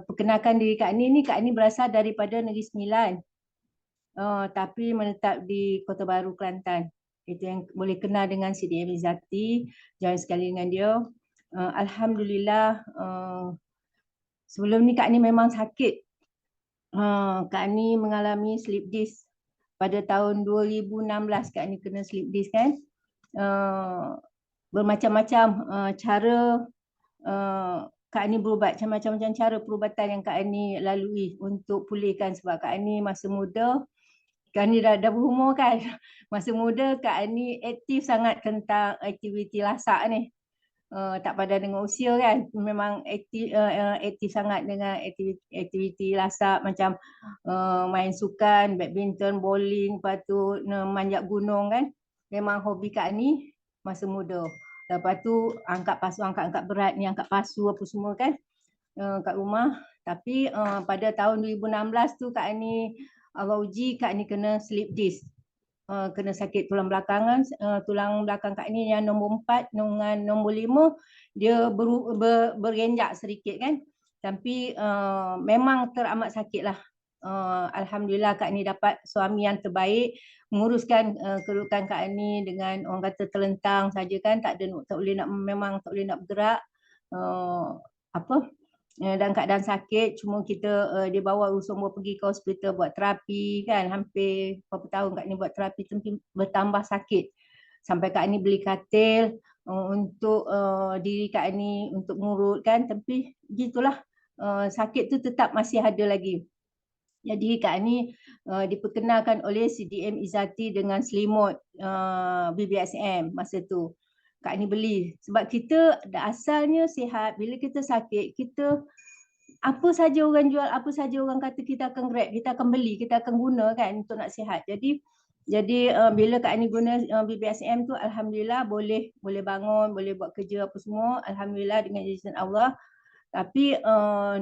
perkenalkan diri Kak Ni berasal daripada Negeri Sembilan. Tapi menetap di Kota Baru, Kelantan. Itu yang boleh kenal dengan CDM Izzati, join sekali dengan dia. Alhamdulillah, sebelum ni Kak Ni memang sakit. Kak Ni mengalami slip disc pada tahun 2016. Kak Ni kena slip disc kan. Bermacam-macam cara Kak Ni berubat, macam-macam cara perubatan yang Kak Ni lalui untuk pulihkan, sebab Kak Ni masa muda, Kak Ni dah berumur kan. Masa muda Kak Ni aktif sangat tentang aktiviti lasak ni. tak padan dengan usia kan, memang aktif sangat dengan aktiviti lasak macam main sukan, badminton, bowling, lepas tu manjat gunung kan. Memang hobi Kak Ani masa muda. Lepas tu angkat pasu, angkat berat ni, angkat pasu apa semua kan kat rumah. Tapi pada tahun 2016 tu Kak Ani Allah uji Kak Ani kena slip disc. Kena sakit tulang belakangan, tulang belakang Kak Ni yang nombor 4 dengan nombor 5 dia berenjak sedikit kan. Tapi memang teramat sakit lah. Alhamdulillah Kak Ni dapat suami yang terbaik, menguruskan kedudukan Kak Ni dengan orang kata terlentang saja kan, tak boleh nak, memang tak boleh nak bergerak. Dalam keadaan sakit, cuma kita dibawa semua pergi ke hospital buat terapi kan, hampir berapa tahun Kak Ni buat terapi, tapi bertambah sakit sampai Kak Ni beli katil untuk diri Kak Ni untuk mengurut kan, tapi gitulah sakit tu tetap masih ada lagi. Jadi Kak Ni diperkenalkan oleh CDM Izzati dengan selimut BBSM masa tu. Kak Ni beli sebab kita asalnya sihat. Bila kita sakit, kita apa saja orang jual, apa saja orang kata, kita akan grab, kita akan beli, kita akan guna kan untuk nak sihat. Jadi bila Kak Ni guna BBSM tu, alhamdulillah boleh bangun, boleh buat kerja apa semua, alhamdulillah dengan izin Allah. Tapi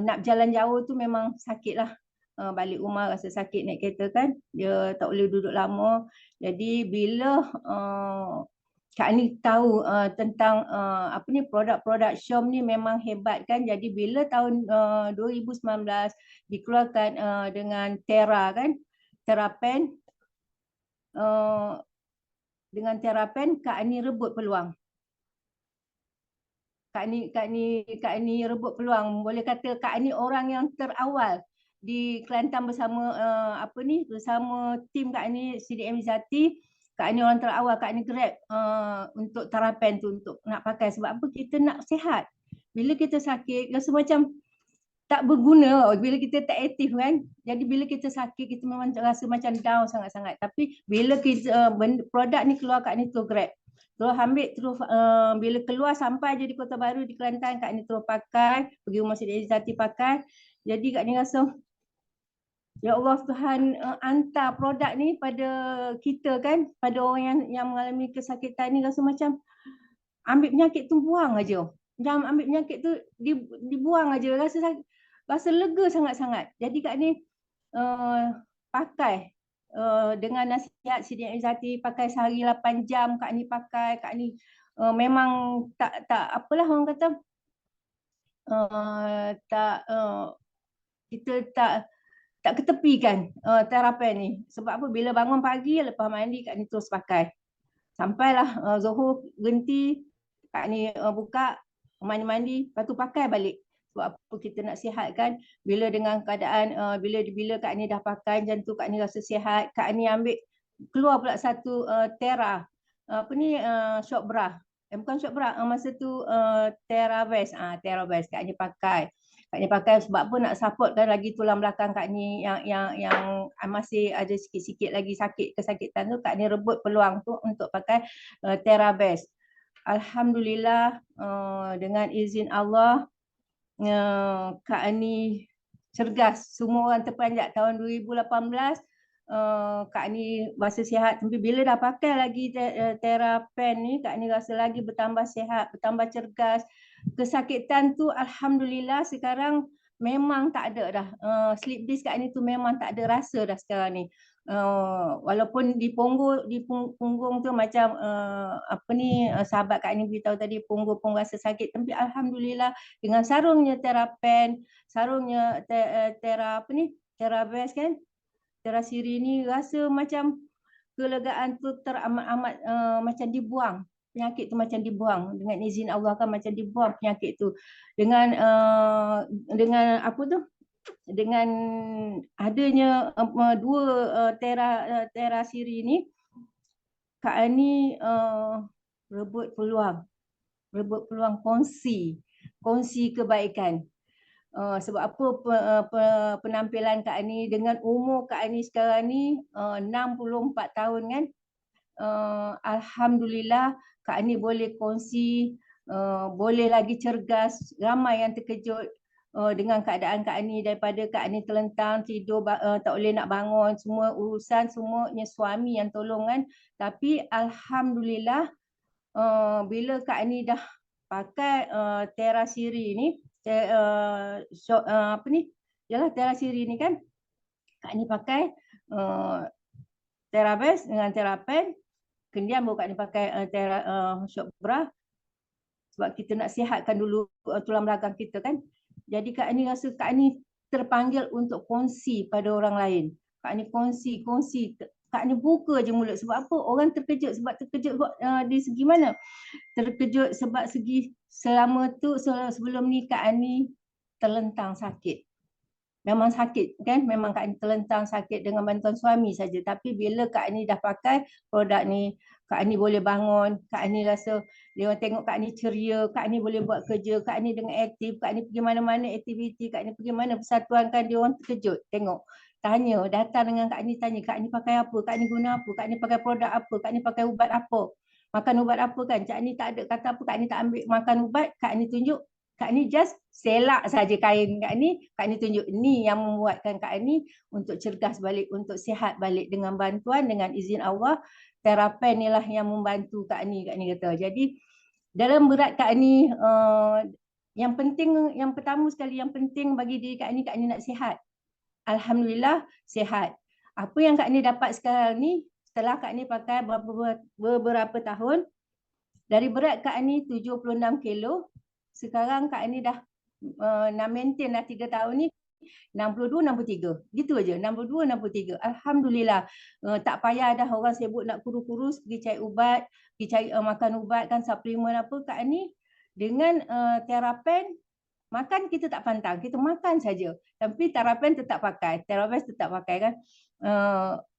nak jalan jauh tu memang sakit lah. Balik rumah rasa sakit, naik kereta kan, dia tak boleh duduk lama. Jadi bila Kak Ni tahu tentang produk-produk Syom ni memang hebat kan. Jadi bila tahun 2019 dikeluarkan dengan Tera kan, Terapen, dengan Terapen Kak Ni rebut peluang. Kak Ni rebut peluang. Boleh kata Kak Ni orang yang terawal di Kelantan bersama bersama tim Kak Ni CDM Izzati. Kak Ni orang terawal, Kak Ni grab untuk Terapen tu untuk nak pakai. Sebab apa? Kita nak sihat. Bila kita sakit, rasa macam tak berguna bila kita tak aktif kan. Jadi bila kita sakit, kita memang rasa macam down sangat-sangat. Tapi bila kita produk ni keluar, Kak Ni terus grab. Terus ambil, terus bila keluar sampai je di Kota Baru di Kelantan, Kak Ni terus pakai, pergi rumah CDM Izzati pakai. Jadi Kak Ni rasa, ya Allah, Tuhan hantar produk ni pada kita kan, pada orang yang mengalami kesakitan ni, rasa macam ambil penyakit tu buang aja. Macam ambil penyakit tu dibuang aja, rasa lega sangat-sangat. Jadi Kak Ni pakai dengan nasihat CDM Izzati, pakai sehari 8 jam Kak Ni pakai. Kak Ni memang tak apalah orang kata, kita tak ketepikan Terapen ni. Sebab apa? Bila bangun pagi, lepas mandi, Kak Ni terus pakai. Sampailah Zuhur berhenti, Kak Ni buka, mandi-mandi, lepas tu pakai balik. Sebab apa? Kita nak sihat kan. Bila dengan keadaan, bila Kak Ni dah pakai macam tu, Kak Ni rasa sihat, Kak Ni ambil, keluar pula satu Tera, short bra. Bukan short bra, masa tu Tera Vest. Tera Vest Kak Ni pakai. Kak Ni pakai sebab apa? Nak supportkan lagi tulang belakang Kak Ni yang masih ada sikit-sikit lagi sakit, kesakitan tu. Kak Ni rebut peluang tu untuk pakai Tera Vest. Alhamdulillah dengan izin Allah, Kak Ni cergas. Semua orang terperanjat. Tahun 2018 Kak Ni rasa sihat. Tapi bila dah pakai lagi Terapen ni, Kak Ni rasa lagi bertambah sihat, bertambah cergas. Kesakitan tu alhamdulillah sekarang memang tak ada dah. Slip disc Kak Ni tu memang tak ada rasa dah sekarang ni. Walaupun di punggung tu macam sahabat Kak Ni beritahu tadi, punggung rasa sakit, tapi alhamdulillah dengan sarungnya Terapen, sarungnya Tera Vest kan, Tera Siri ni, rasa macam kelegaan tu teramat-amat macam dibuang. Penyakit tu macam dibuang. Dengan izin Allah kan macam dibuang penyakit tu. Dengan dengan adanya dua Tera Siri ni, Kak Ni rebut peluang kongsi kebaikan. Sebab apa? Penampilan Kak Ni dengan umur Kak Ni sekarang ni 64 tahun kan. Alhamdulillah Kak Ni boleh kongsi boleh lagi cergas. Ramai yang terkejut dengan keadaan Kak Ani, daripada Kak Ani terlentang tidur tak boleh nak bangun, semua urusan semuanya suami yang tolong kan. Tapi alhamdulillah bila Kak Ani dah pakai Terasiri ni, apa ni? Yalah Terasiri ni kan. Kak Ani pakai Terabest dengan Terapen. Kemudian baru Kak Ani pakai shock bra. Sebab kita nak sihatkan dulu tulang belakang kita kan. Jadi Kak Ani rasa Kak Ani terpanggil untuk kongsi pada orang lain. Kak Ani kongsi. Kak Ani buka je mulut. Sebab apa? Orang terkejut. Sebab terkejut di segi mana? Terkejut sebab segi selama tu sebelum ni Kak Ani terlentang sakit. Memang sakit kan? Memang Kak Ani terlentang sakit dengan bantuan suami saja. Tapi bila Kak Ani dah pakai produk ni, Kak Ani boleh bangun, Kak Ani rasa dia orang tengok Kak Ani ceria, Kak Ani boleh buat kerja, Kak Ani dengan aktif, Kak Ani pergi mana-mana aktiviti, Kak Ani pergi mana persatuan kan, dia orang terkejut tengok. Tanya, datang dengan Kak Ani tanya, Kak Ani pakai apa, Kak Ani guna apa, Kak Ani pakai produk apa, Kak Ani pakai ubat apa, makan ubat apa kan. Kak Ani tak ada kata apa, Kak Ani tak ambil makan ubat, Kak Ani tunjuk, Kak Ani just selak saja kain Kak Ani tunjuk ni yang membuatkan Kak Ani untuk cergas balik, untuk sihat balik dengan bantuan, dengan izin Allah. Terapen ni lah yang membantu Kak Ani kata. Jadi dalam berat Kak Ani, yang penting, yang pertama sekali yang penting bagi diri Kak Ani nak sihat. Alhamdulillah sihat. Apa yang Kak Ani dapat sekarang ni, setelah Kak Ani pakai beberapa tahun, dari berat Kak Ani 76 kilo, sekarang Kak Ani dah nak maintain dah 3 tahun ni 62, 63. Gitu aja, 62, 63. Alhamdulillah. Tak payah dah orang sibuk nak kurus-kurus, pergi cari ubat, pergi cari makan ubat kan, suplemen apa. Kak Ani dengan Terapen, makan kita tak pantang, kita makan saja. Tapi Terapen tetap pakai, Terabest tetap pakai kan.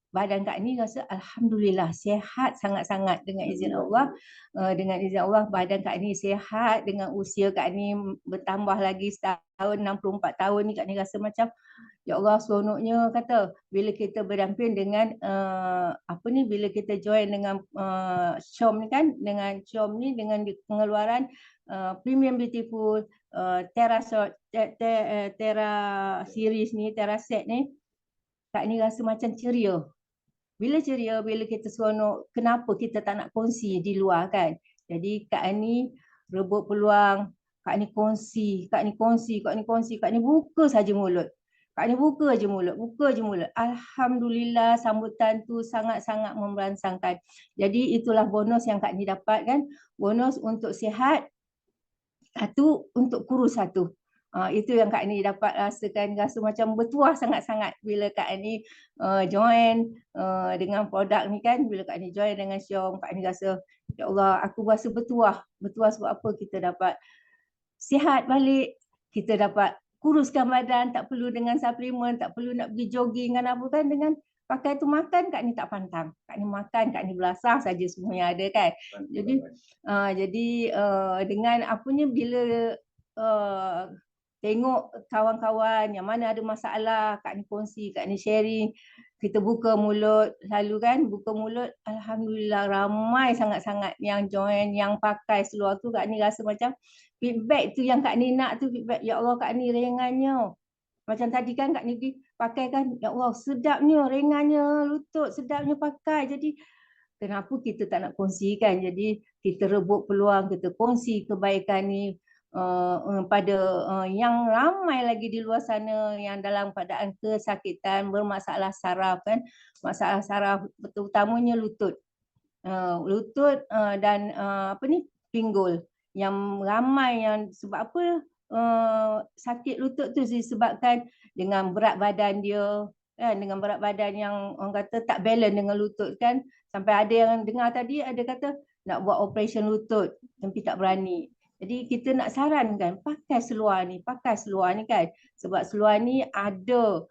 Badan Kak Ani rasa alhamdulillah sihat sangat-sangat dengan izin Allah. Dengan izin Allah badan Kak Ani sihat, dengan usia Kak Ani bertambah lagi setahun, 64 tahun ni Kak Ani rasa macam ya Allah seronoknya kata bila kita berdamping dengan bila kita join dengan Syom ni kan, dengan Syom ni dengan pengeluaran Premium Beautiful Terra Series ni, Terra Set ni, Kak Ani rasa macam ceria. Bila ceria, bila kita seronok, kenapa kita tak nak kongsi di luar kan? Jadi Kak Ani rebut peluang, Kak Ani kongsi, Kak Ani buka saja mulut. Kak Ani buka je mulut. Alhamdulillah sambutan tu sangat-sangat memberansangkan. Jadi itulah bonus yang Kak Ani dapat kan. Bonus untuk sihat, satu untuk kurus satu. Itu yang Kak Ani dapat rasakan, rasa macam bertuah sangat-sangat bila Kak Ani join dengan produk ni kan. Bila Kak Ani join dengan Syom, Kak Ani rasa ya Allah aku rasa bertuah. Bertuah sebab apa? Kita dapat sihat balik, kita dapat kuruskan badan, tak perlu dengan suplemen, tak perlu nak pergi jogging kan apa kan. Dengan pakai tu makan, Kak Ani tak pantang. Kak Ani makan, Kak Ani belasah saja semua yang ada kan. Jadi dengan apanya bila tengok kawan-kawan yang mana ada masalah, Kak Ani kongsi, Kak Ani sharing, kita buka mulut selalu kan, buka mulut. Alhamdulillah ramai sangat-sangat yang join, yang pakai seluar tu. Kak Ani rasa macam feedback tu yang Kak Ani nak tu, feedback ya Allah Kak Ani ringannya. Macam tadi kan Kak Ani pakai kan, ya Allah sedapnya, ringannya lutut, sedapnya pakai. Jadi kenapa kita tak nak kongsikan? Jadi kita rebut peluang, kita kongsi kebaikan ni pada yang ramai lagi di luar sana yang dalam keadaan kesakitan, bermasalah saraf kan. Masalah saraf terutamanya lutut. Dan pinggul. Yang ramai yang sebab apa sakit lutut tu disebabkan dengan berat badan dia kan, dengan berat badan yang orang kata tak balance dengan lutut kan. Sampai ada yang dengar tadi ada kata nak buat operation lutut tapi tak berani. Jadi kita nak sarankan pakai seluar ni kan. Sebab seluar ni ada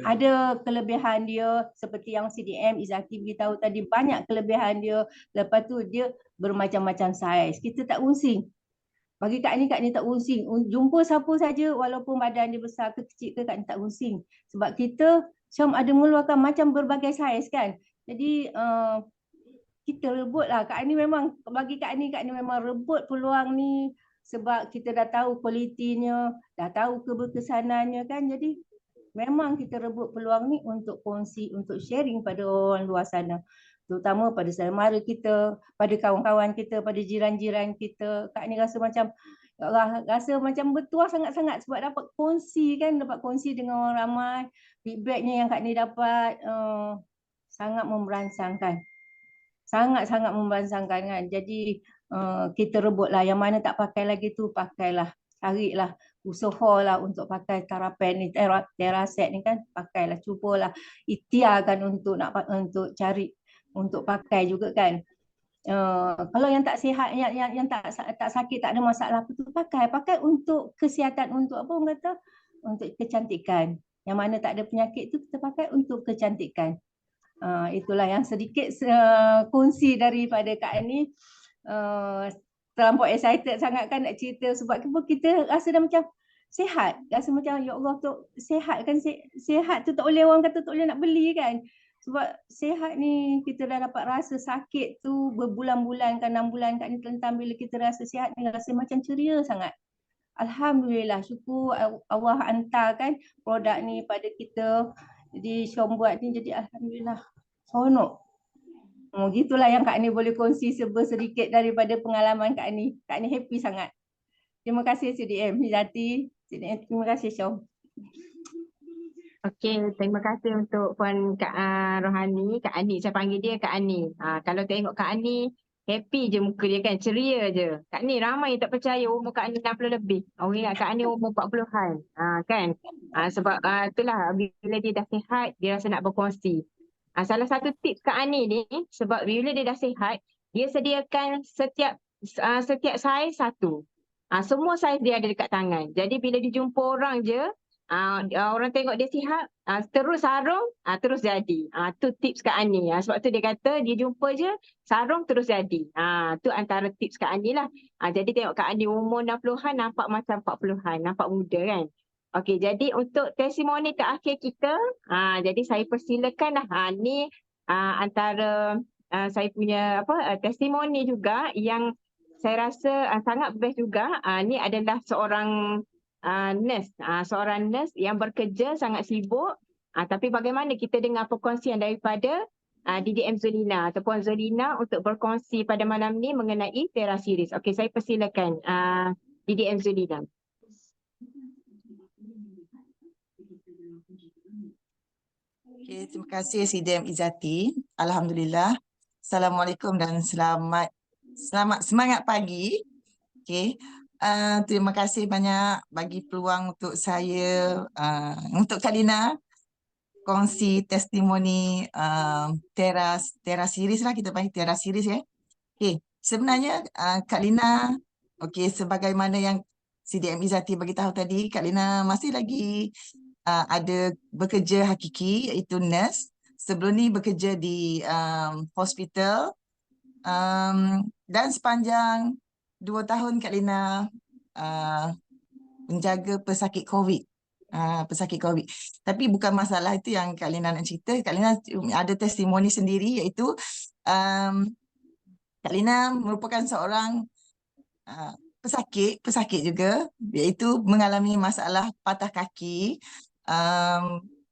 ada kelebihan dia seperti yang CDM Izzati beritahu tadi, banyak kelebihan dia. Lepas tu dia bermacam-macam saiz. Kita tak using. Bagi Kak Ani tak using. Jumpa siapa saja walaupun badan dia besar ke kecil ke, Kak Ani tak using. Sebab kita Syom ada mengeluarkan macam berbagai saiz kan. Jadi kita rebut lah. Kak Ani memang, bagi Kak Ani memang rebut peluang ni sebab kita dah tahu kualitinya, dah tahu keberkesanannya kan. Jadi memang kita rebut peluang ni untuk kongsi, untuk sharing pada orang luar sana. Terutama pada saudara mara kita, pada kawan-kawan kita, pada jiran-jiran kita. Kak Ani rasa macam, ya Allah, rasa macam bertuah sangat-sangat sebab dapat kongsi kan, dapat kongsi dengan orang ramai. Feedbacknya yang Kak Ani dapat sangat memberansangkan. Sangat-sangat memberansangkan kan. Jadi kita rebutlah yang mana tak pakai lagi tu, pakailah. Carilah, usahalah untuk pakai Terapen ni, Teraset ni kan, pakailah, cubalah. Ikhtiarkan untuk untuk cari, untuk pakai juga kan. Kalau yang tak sihat, yang tak sakit, tak ada masalah apa tu, pakai untuk kesihatan, untuk apa orang kata, untuk kecantikan. Yang mana tak ada penyakit tu kita pakai untuk kecantikan. Itulah yang sedikit kongsi daripada Kak Ani. Terlampau excited sangat kan nak cerita sebab kita rasa dah macam sihat. Rasa macam ya Allah tu sihat kan, sihat tu tak boleh, orang kata tak boleh nak beli kan. Sebab sihat ni kita dah dapat rasa, sakit tu berbulan-bulan kan, 6 bulan Kak Ni terlentam, bila kita rasa sihat ni rasa macam ceria sangat. Alhamdulillah, syukur Allah hantar kan produk ni pada kita. Jadi Syom buat ni, jadi alhamdulillah seronok. Gitulah yang Kak Ni boleh kongsi sedikit daripada pengalaman Kak Ni. Kak Ni happy sangat. Terima kasih CDM Izzati. CDM, terima kasih Syom. Okey, terima kasih untuk Puan Kak Rohani, Kak Ani, saya panggil dia Kak Ani. Kalau tengok Kak Ani, happy je muka dia kan, ceria je. Kak Ni ramai tak percaya umur Kak Ni 60 lebih. Orang ingat Kak Ni umur 40-an. Kan? Sebab itulah bila dia dah sihat, dia rasa nak berkongsi. Salah satu tips Kak Ani ni, sebab bila dia dah sihat, dia sediakan setiap saiz satu. Semua saiz dia ada dekat tangan. Jadi bila dia jumpa orang je, orang tengok dia sihat, terus sarung, terus jadi. Tu tips Kak Ani. Sebab tu dia kata dia jumpa je, sarung terus jadi. Tu antara tips Kak Ani lah. Jadi tengok Kak Ani umur 60-an nampak macam 40-an, nampak muda kan. Okey, jadi untuk testimoni terakhir kita, jadi saya persilakan lah. Ni antara saya punya testimoni juga yang saya rasa sangat best juga. Ni adalah seorang nurse, seorang nurse yang bekerja sangat sibuk, tapi bagaimana kita dengar perkongsian daripada DDM Zolina ataupun Zolina untuk berkongsi pada malam ni mengenai Teraseries. Okey, saya persilakan DDM Zolina. Okay, terima kasih CDM Izzati. Alhamdulillah. Assalamualaikum dan selamat semangat pagi. Okay. Terima kasih banyak bagi peluang untuk saya, untuk Kak Lina kongsi testimoni Teraseries lah, kita panggil Teraseries ya. Okay, sebenarnya Kak Lina, okay, sebagaimana yang CDM Izzati bagi tahu tadi, Kak Lina masih lagi ada bekerja hakiki iaitu nurse. Sebelum ni bekerja di hospital, dan sepanjang 2 tahun Kak Lina menjaga pesakit COVID. Pesakit COVID. Tapi bukan masalah itu yang Kak Lina nak cerita. Kak Lina ada testimoni sendiri iaitu Kak Lina merupakan seorang pesakit juga, iaitu mengalami masalah patah kaki.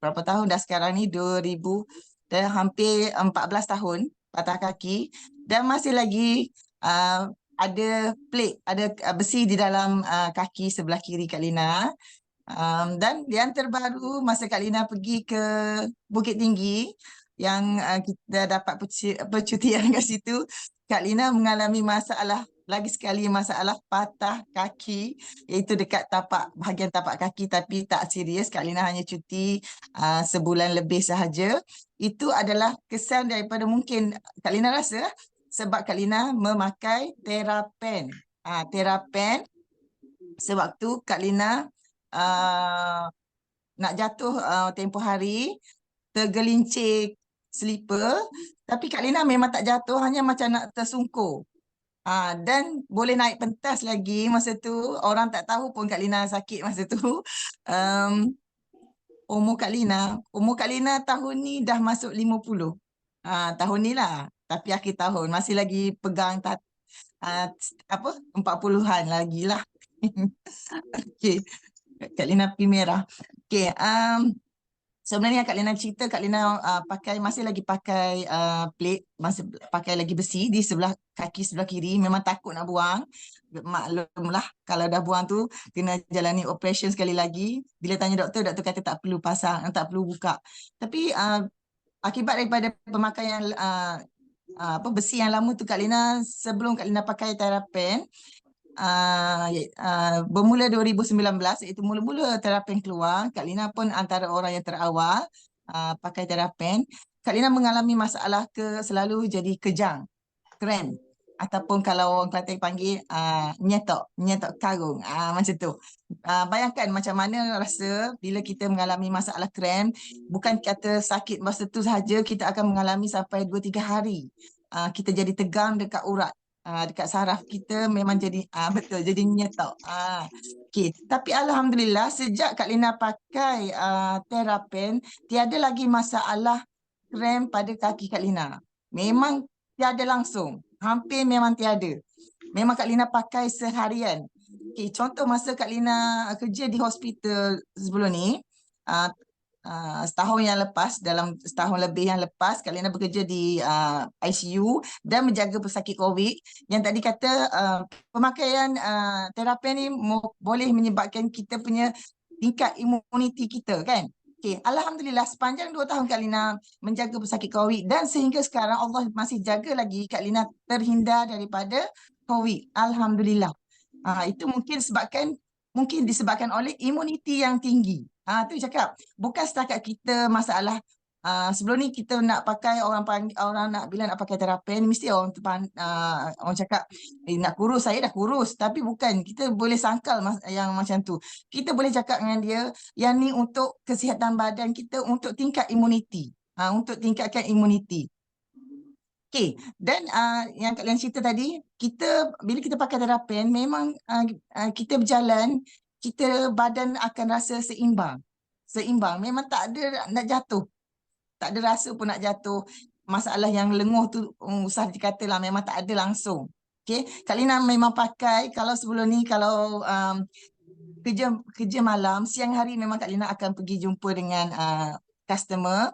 Berapa tahun dah sekarang ni, 2000, dah hampir 14 tahun patah kaki, dan masih lagi ada plate, ada besi di dalam kaki sebelah kiri Kak Lina. Dan yang terbaru masa Kak Lina pergi ke Bukit Tinggi yang kita dapat percutian kat situ, Kak Lina mengalami lagi sekali masalah patah kaki, iaitu dekat bahagian tapak kaki, tapi tak serius. Kak Lina hanya cuti sebulan lebih sahaja. Itu adalah kesan daripada, mungkin Kak Lina rasa sebab Kak Lina memakai Terapen. Terapen sewaktu Kak Lina nak jatuh tempoh hari, tergelincir slipper, tapi Kak Lina memang tak jatuh, hanya macam nak tersungkur. Dan boleh naik pentas lagi masa tu. Orang tak tahu pun Kak Lina sakit masa tu. Umur Kak Lina tahun ni dah masuk 50. Tahun ni lah. Tapi akhir tahun masih lagi pegang apa 40-an lagi lah. Okey, Kak Lina pi merah. Okey, sebenarnya Kak Lina cerita Kak Lina masih lagi pakai plate, masih pakai lagi besi di sebelah kaki sebelah kiri. Memang takut nak buang. Maklumlah kalau dah buang tu kena jalani operation sekali lagi. Bila tanya doktor, doktor kata tak perlu pasang, tak perlu buka. Tapi akibat daripada pemakaian besi yang lama tu Kak Lina, sebelum Kak Lina pakai Terapen, bermula 2019, iaitu mula-mula Terapen keluar, Kak Lina pun antara orang yang terawal pakai Terapen. Kak Lina mengalami masalah selalu jadi kejang, kram, ataupun kalau orang Kelantan panggil nyetok karung, macam tu. Bayangkan macam mana rasa bila kita mengalami masalah kram. Bukan kata sakit masa tu sahaja, kita akan mengalami sampai 2-3 hari. Kita jadi tegang dekat urat, dekat saraf kita memang jadi betul, jadi nyetok. Okay. Tapi Alhamdulillah sejak Kak Lina pakai Terapen, tiada lagi masalah kram pada kaki Kak Lina. Memang tiada langsung. Hampir memang tiada. Memang Kak Lina pakai seharian. Okay, contoh masa Kak Lina kerja di hospital sebelum ni, setahun yang lepas, dalam setahun lebih yang lepas, Kak Lina bekerja di ICU dan menjaga pesakit COVID. Yang tadi kata pemakaian terapi ni boleh menyebabkan kita punya tingkat imuniti kita, kan? Okay. Alhamdulillah sepanjang 2 tahun Kak Lina menjaga pesakit COVID dan sehingga sekarang Allah masih jaga lagi Kak Lina terhindar daripada COVID. Alhamdulillah. Itu mungkin disebabkan oleh imuniti yang tinggi. Tu cakap bukan setakat kita masalah sebelum ni kita nak pakai orang nak bila nak pakai Terapen mesti orang cakap nak kurus, saya dah kurus, tapi bukan, kita boleh sangkal yang macam tu. Kita boleh cakap dengan dia yang ni untuk kesihatan badan kita, untuk tingkat imuniti, untuk tingkatkan imuniti. Okay, dan yang kalian cerita tadi, bila kita pakai Terapen, memang kita berjalan, badan akan rasa seimbang. Memang tak ada nak jatuh. Tak ada rasa pun nak jatuh. Masalah yang lenguh tu usah dikatalah, memang tak ada langsung. Okay, Kak Lina memang pakai, kalau sebelum ni, kalau kerja malam, siang hari memang Kak Lina akan pergi jumpa dengan customer,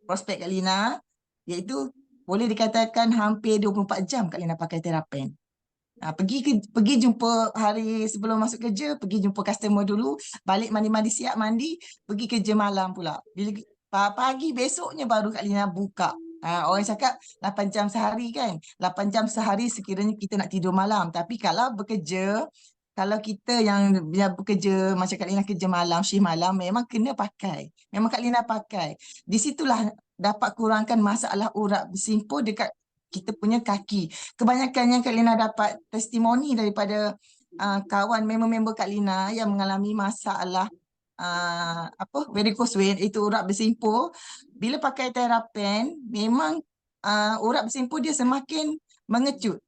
prospek Kak Lina, iaitu boleh dikatakan hampir 24 jam Kak Lina pakai Terapen. Pergi jumpa hari sebelum masuk kerja, pergi jumpa customer dulu, balik mandi-mandi siap mandi, pergi kerja malam pula. Bila pagi besoknya baru Kak Lina buka. Orang cakap 8 jam sehari, kan? 8 jam sehari sekiranya kita nak tidur malam. Tapi kalau kita yang bekerja macam Kak Lina kerja malam, shift malam, memang kena pakai. Memang Kak Lina pakai. Di situlah dapat kurangkan masalah urat bersimpul dekat kita punya kaki. Kebanyakan yang Kak Lina dapat testimoni daripada kawan member-member Kak Lina yang mengalami masalah varicose vein, itu urat bersimpul. Bila pakai Terapen, memang urat bersimpul dia semakin mengecut.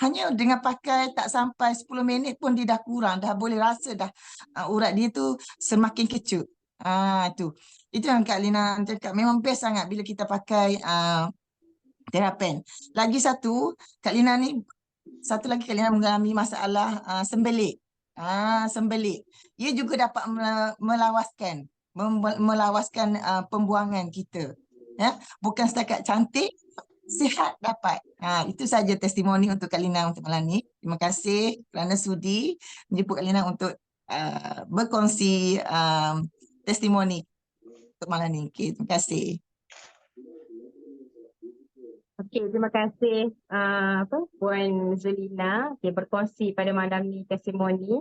Hanya dengan pakai tak sampai 10 minit pun dia dah kurang, dah boleh rasa dah urat dia tu semakin kecut. Itu yang Kak Lina cakap, memang best sangat bila kita pakai Terapen. Lagi satu, Kak Lina Kak Lina mengalami masalah sembelit. Sembelit. Ia juga dapat melawaskan pembuangan kita. Ya, bukan setakat cantik, sihat dapat. Itu saja testimoni untuk Kak Lina untuk malam ni. Terima kasih kerana sudi menjemput Kak Lina untuk berkongsi testimoni untuk malam ni. Okay, terima kasih. Okey, terima kasih Puan Zulina berkongsi pada malam ni testimoni.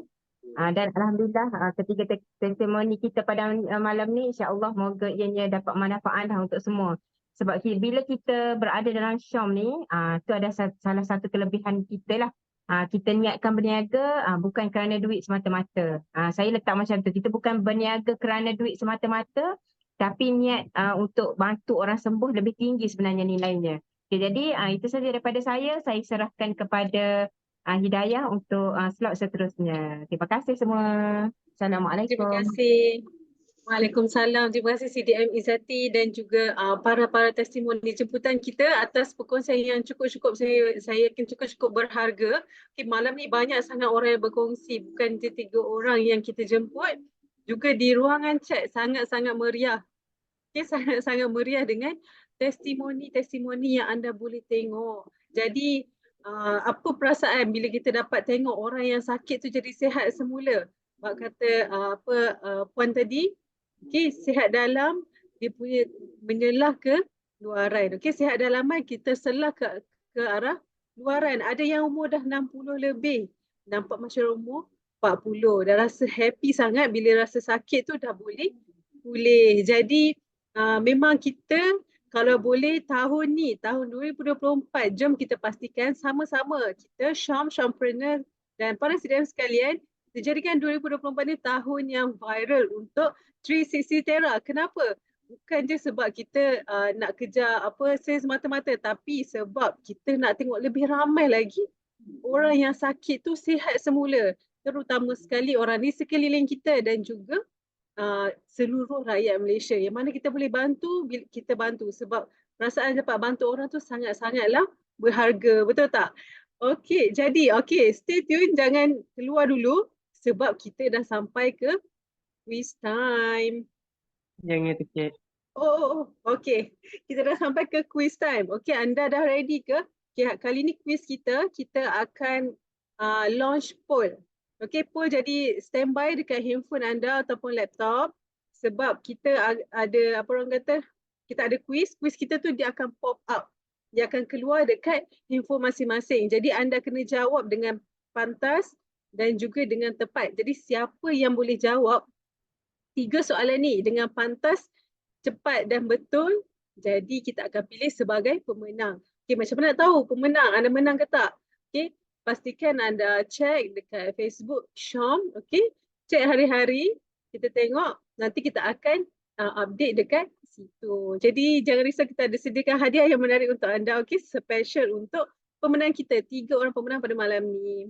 Dan Alhamdulillah ketiga testimoni kita pada malam ni, insya-Allah moga ianya dapat manfaat untuk semua. Sebab bila kita berada dalam Syam ni, tu ada salah satu kelebihan kita lah. Kita niatkan berniaga bukan kerana duit semata-mata. Saya letak macam tu, kita bukan berniaga kerana duit semata-mata, tapi niat untuk bantu orang sembuh lebih tinggi sebenarnya nilainya. Okay, jadi itu saja daripada saya serahkan kepada Hidayah untuk slot seterusnya. Terima kasih semua. Assalamualaikum. Terima kasih. Waalaikumsalam. Terima kasih CDM Izzati dan juga para testimoni jemputan kita atas perkongsian yang cukup-cukup saya yakin cukup-cukup berharga. Okay, malam ni banyak sangat orang yang berkongsi, bukan je 3 orang yang kita jemput, juga di ruangan chat sangat-sangat meriah. Okay, sangat-sangat meriah dengan testimoni-testimoni yang anda boleh tengok. Jadi apa perasaan bila kita dapat tengok orang yang sakit tu jadi sihat semula? Sebab kata puan tadi, okay, sihat dalam dia punya menyelah ke luaran. Okay, sihat dalaman kita selah ke arah luaran. Ada yang umur dah 60 lebih, nampak macam umur 40. Dah rasa happy sangat bila rasa sakit tu dah boleh pulih. Jadi memang kita kalau boleh tahun ni, tahun 2024, jom kita pastikan sama-sama kita Syampreneur dan para CDM sekalian, kita jadikan 2024 ni tahun yang viral untuk 360 Tera. Kenapa? Bukan je sebab kita nak kejar sales mata-mata, tapi sebab kita nak tengok lebih ramai lagi orang yang sakit tu sihat semula. Terutama sekali orang di sekeliling kita dan juga seluruh rakyat Malaysia. Yang mana kita boleh bantu, kita bantu. Sebab perasaan dapat bantu orang tu sangat-sangatlah berharga. Betul tak? Okey, jadi stay tune, jangan keluar dulu sebab kita dah sampai ke quiz time. Jangan terkejut. Okey. Kita dah sampai ke quiz time. Okey, anda dah ready ke? Okay, kali ni quiz kita akan launch poll. Okey, poll jadi standby dekat handphone anda ataupun laptop sebab kita ada kita ada quiz. Quiz kita tu dia akan pop up. Dia akan keluar dekat handphone masing-masing. Jadi anda kena jawab dengan pantas dan juga dengan tepat. Jadi siapa yang boleh jawab 3 soalan ni dengan pantas, cepat dan betul, jadi kita akan pilih sebagai pemenang. Okay, macam mana nak tahu pemenang? Anda menang ke tak? Okay, pastikan anda check dekat Facebook Syam. Okay, check hari-hari. Kita tengok, nanti kita akan update dekat situ. Jadi jangan risau, kita ada sediakan hadiah yang menarik untuk anda. Okay, special untuk pemenang kita. 3 orang pemenang pada malam ni.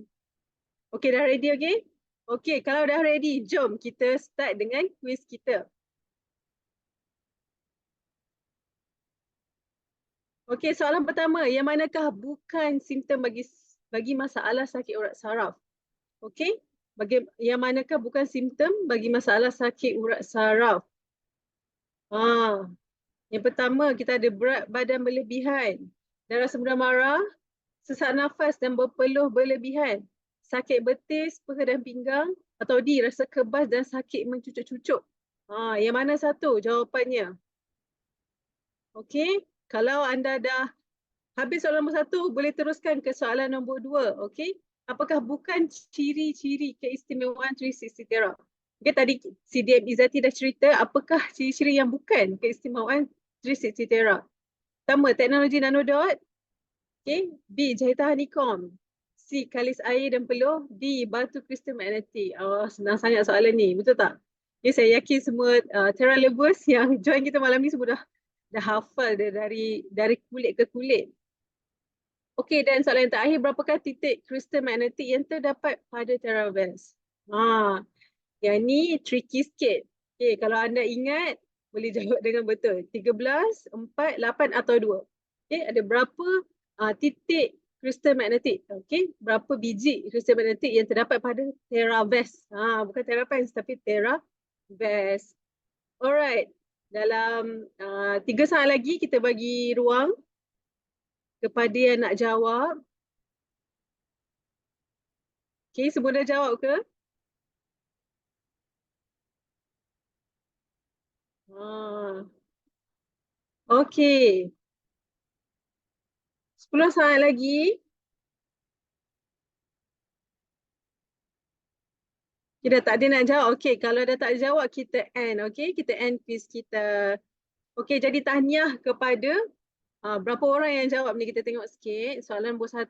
Okay, dah ready? Okay? Okay, kalau dah ready, jom kita start dengan quiz kita. Okey, soalan pertama, yang manakah bukan simptom bagi masalah sakit urat saraf? Okey, yang manakah bukan simptom bagi masalah sakit urat saraf? Yang pertama, kita ada berat badan berlebihan, darah semburan marah, sesak nafas dan berpeluh berlebihan, sakit betis, peha dan pinggang, atau D, rasa kebas dan sakit mencucuk-cucuk. Yang mana satu jawapannya? Okey. Kalau anda dah habis soalan nombor 1, boleh teruskan ke soalan nombor 2. Okey. Apakah bukan ciri-ciri keistimewaan 360 Tera? Okay, tadi CDM Izzati dah cerita apakah ciri-ciri yang bukan keistimewaan 360 Tera. Pertama, teknologi nanodot. Okay. B, jahitan honeycomb. C, kalis air dan peluh. D, batu kristal magnetik. Senang sangat soalan ni. Betul tak? Okay, saya yakin semua Tera lovers yang join kita malam ni semua dah hafal dia dari kulit ke kulit. Okey, dan soalan yang terakhir, berapakah titik kristal magnetik yang terdapat pada TeraVest? Yang ni tricky sikit. Okey, kalau anda ingat, boleh jawab dengan betul. 13, 4, 8 atau 2. Okey, ada berapa titik kristal magnetik? Okey, berapa biji kristal magnetik yang terdapat pada TeraVest? Bukan TeraVest tapi TeraVest. Alright. Dalam 3 saat lagi kita bagi ruang kepada yang nak jawab. Okay, semua dah jawab ke? Okay. 10 saat lagi. Kita tak ada nak jawab. Okay, kalau dah tak jawab kita end. Okay, kita end quiz kita. Okay, jadi tahniah kepada berapa orang yang jawab ni, kita tengok sikit. Soalan nombor 1.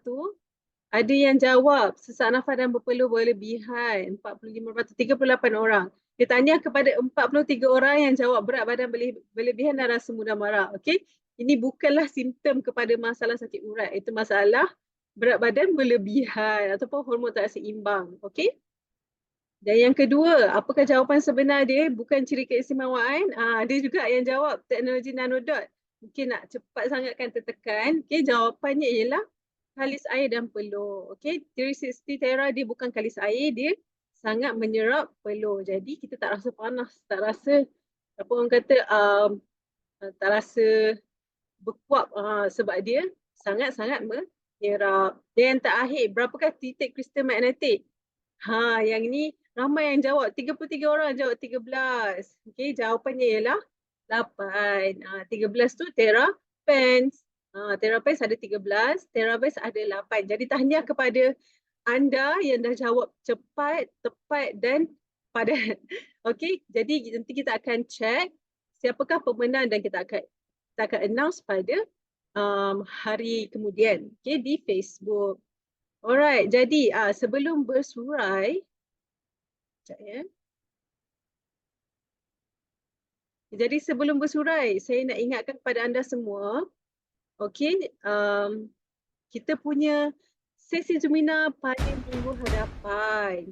Ada yang jawab sesak nafas dan berpeluh berlebihan, 45%, 38 orang. Kita tahniah kepada 43 orang yang jawab berat badan berlebihan dan rasa mudah marah. Okay, ini bukanlah simptom kepada masalah sakit urat. Itu masalah berat badan berlebihan ataupun hormon tak seimbang. Okay. Dan yang kedua, apakah jawapan sebenar dia? Bukan ciri keistimewaan. Dia juga yang jawab teknologi nanodot. Mungkin nak cepat sangat kan tertekan. Okay, jawapannya ialah kalis air dan peluh. Okay, 360 tera dia bukan kalis air, dia sangat menyerap peluh. Jadi kita tak rasa panas, tak rasa apa orang kata tak rasa berkuap sebab dia sangat-sangat menyerap. Dan yang terakhir, berapakah titik kristal magnetik? Yang ni ramai yang jawab. 33 orang jawab 13. Okey, jawapannya ialah 8. 13 tu terapens. Terapens ada 13, terabens ada 8. Jadi tahniah kepada anda yang dah jawab cepat, tepat dan padat. Okey, jadi nanti kita akan check siapakah pemenang dan kita akan announce pada hari kemudian, okey, di Facebook. Alright, jadi sebelum bersurai, sekejap ya. Jadi sebelum bersurai, saya nak ingatkan kepada anda semua, okey, kita punya sesi Zumina pada minggu hadapan.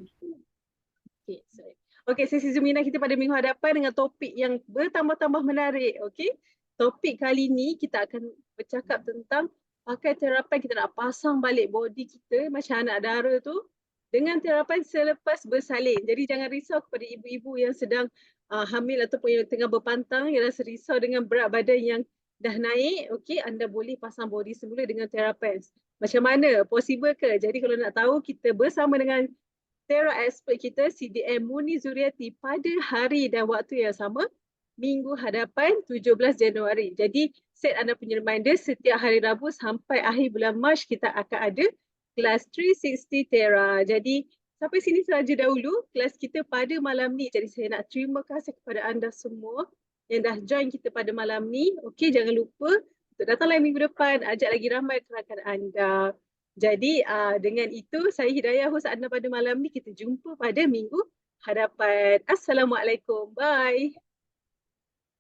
Okey, sorry. Okey, sesi Zumina kita pada minggu hadapan dengan topik yang bertambah-tambah menarik, okey. Topik kali ni kita akan bercakap tentang pakai terapan, kita nak pasang balik body kita macam anak dara tu dengan terapan selepas bersalin. Jadi jangan risau kepada ibu-ibu yang sedang hamil ataupun yang tengah berpantang, yang rasa risau dengan berat badan yang dah naik, okey, anda boleh pasang body semula dengan terapan. Macam mana? Possible ke? Jadi kalau nak tahu, kita bersama dengan Tera expert kita CDM Muni Zuriati pada hari dan waktu yang sama minggu hadapan 17 Januari. Jadi set anda punya reminder setiap hari Rabu sampai akhir bulan Mac kita akan ada kelas 360 Tera. Jadi sampai sini sahaja dahulu kelas kita pada malam ni. Jadi saya nak terima kasih kepada anda semua yang dah join kita pada malam ni. Okey, jangan lupa untuk datang lagi minggu depan, ajak lagi ramai rakan anda. Jadi dengan itu saya Hidayah host anda pada malam ni. Kita jumpa pada minggu hadapan. Assalamualaikum. Bye.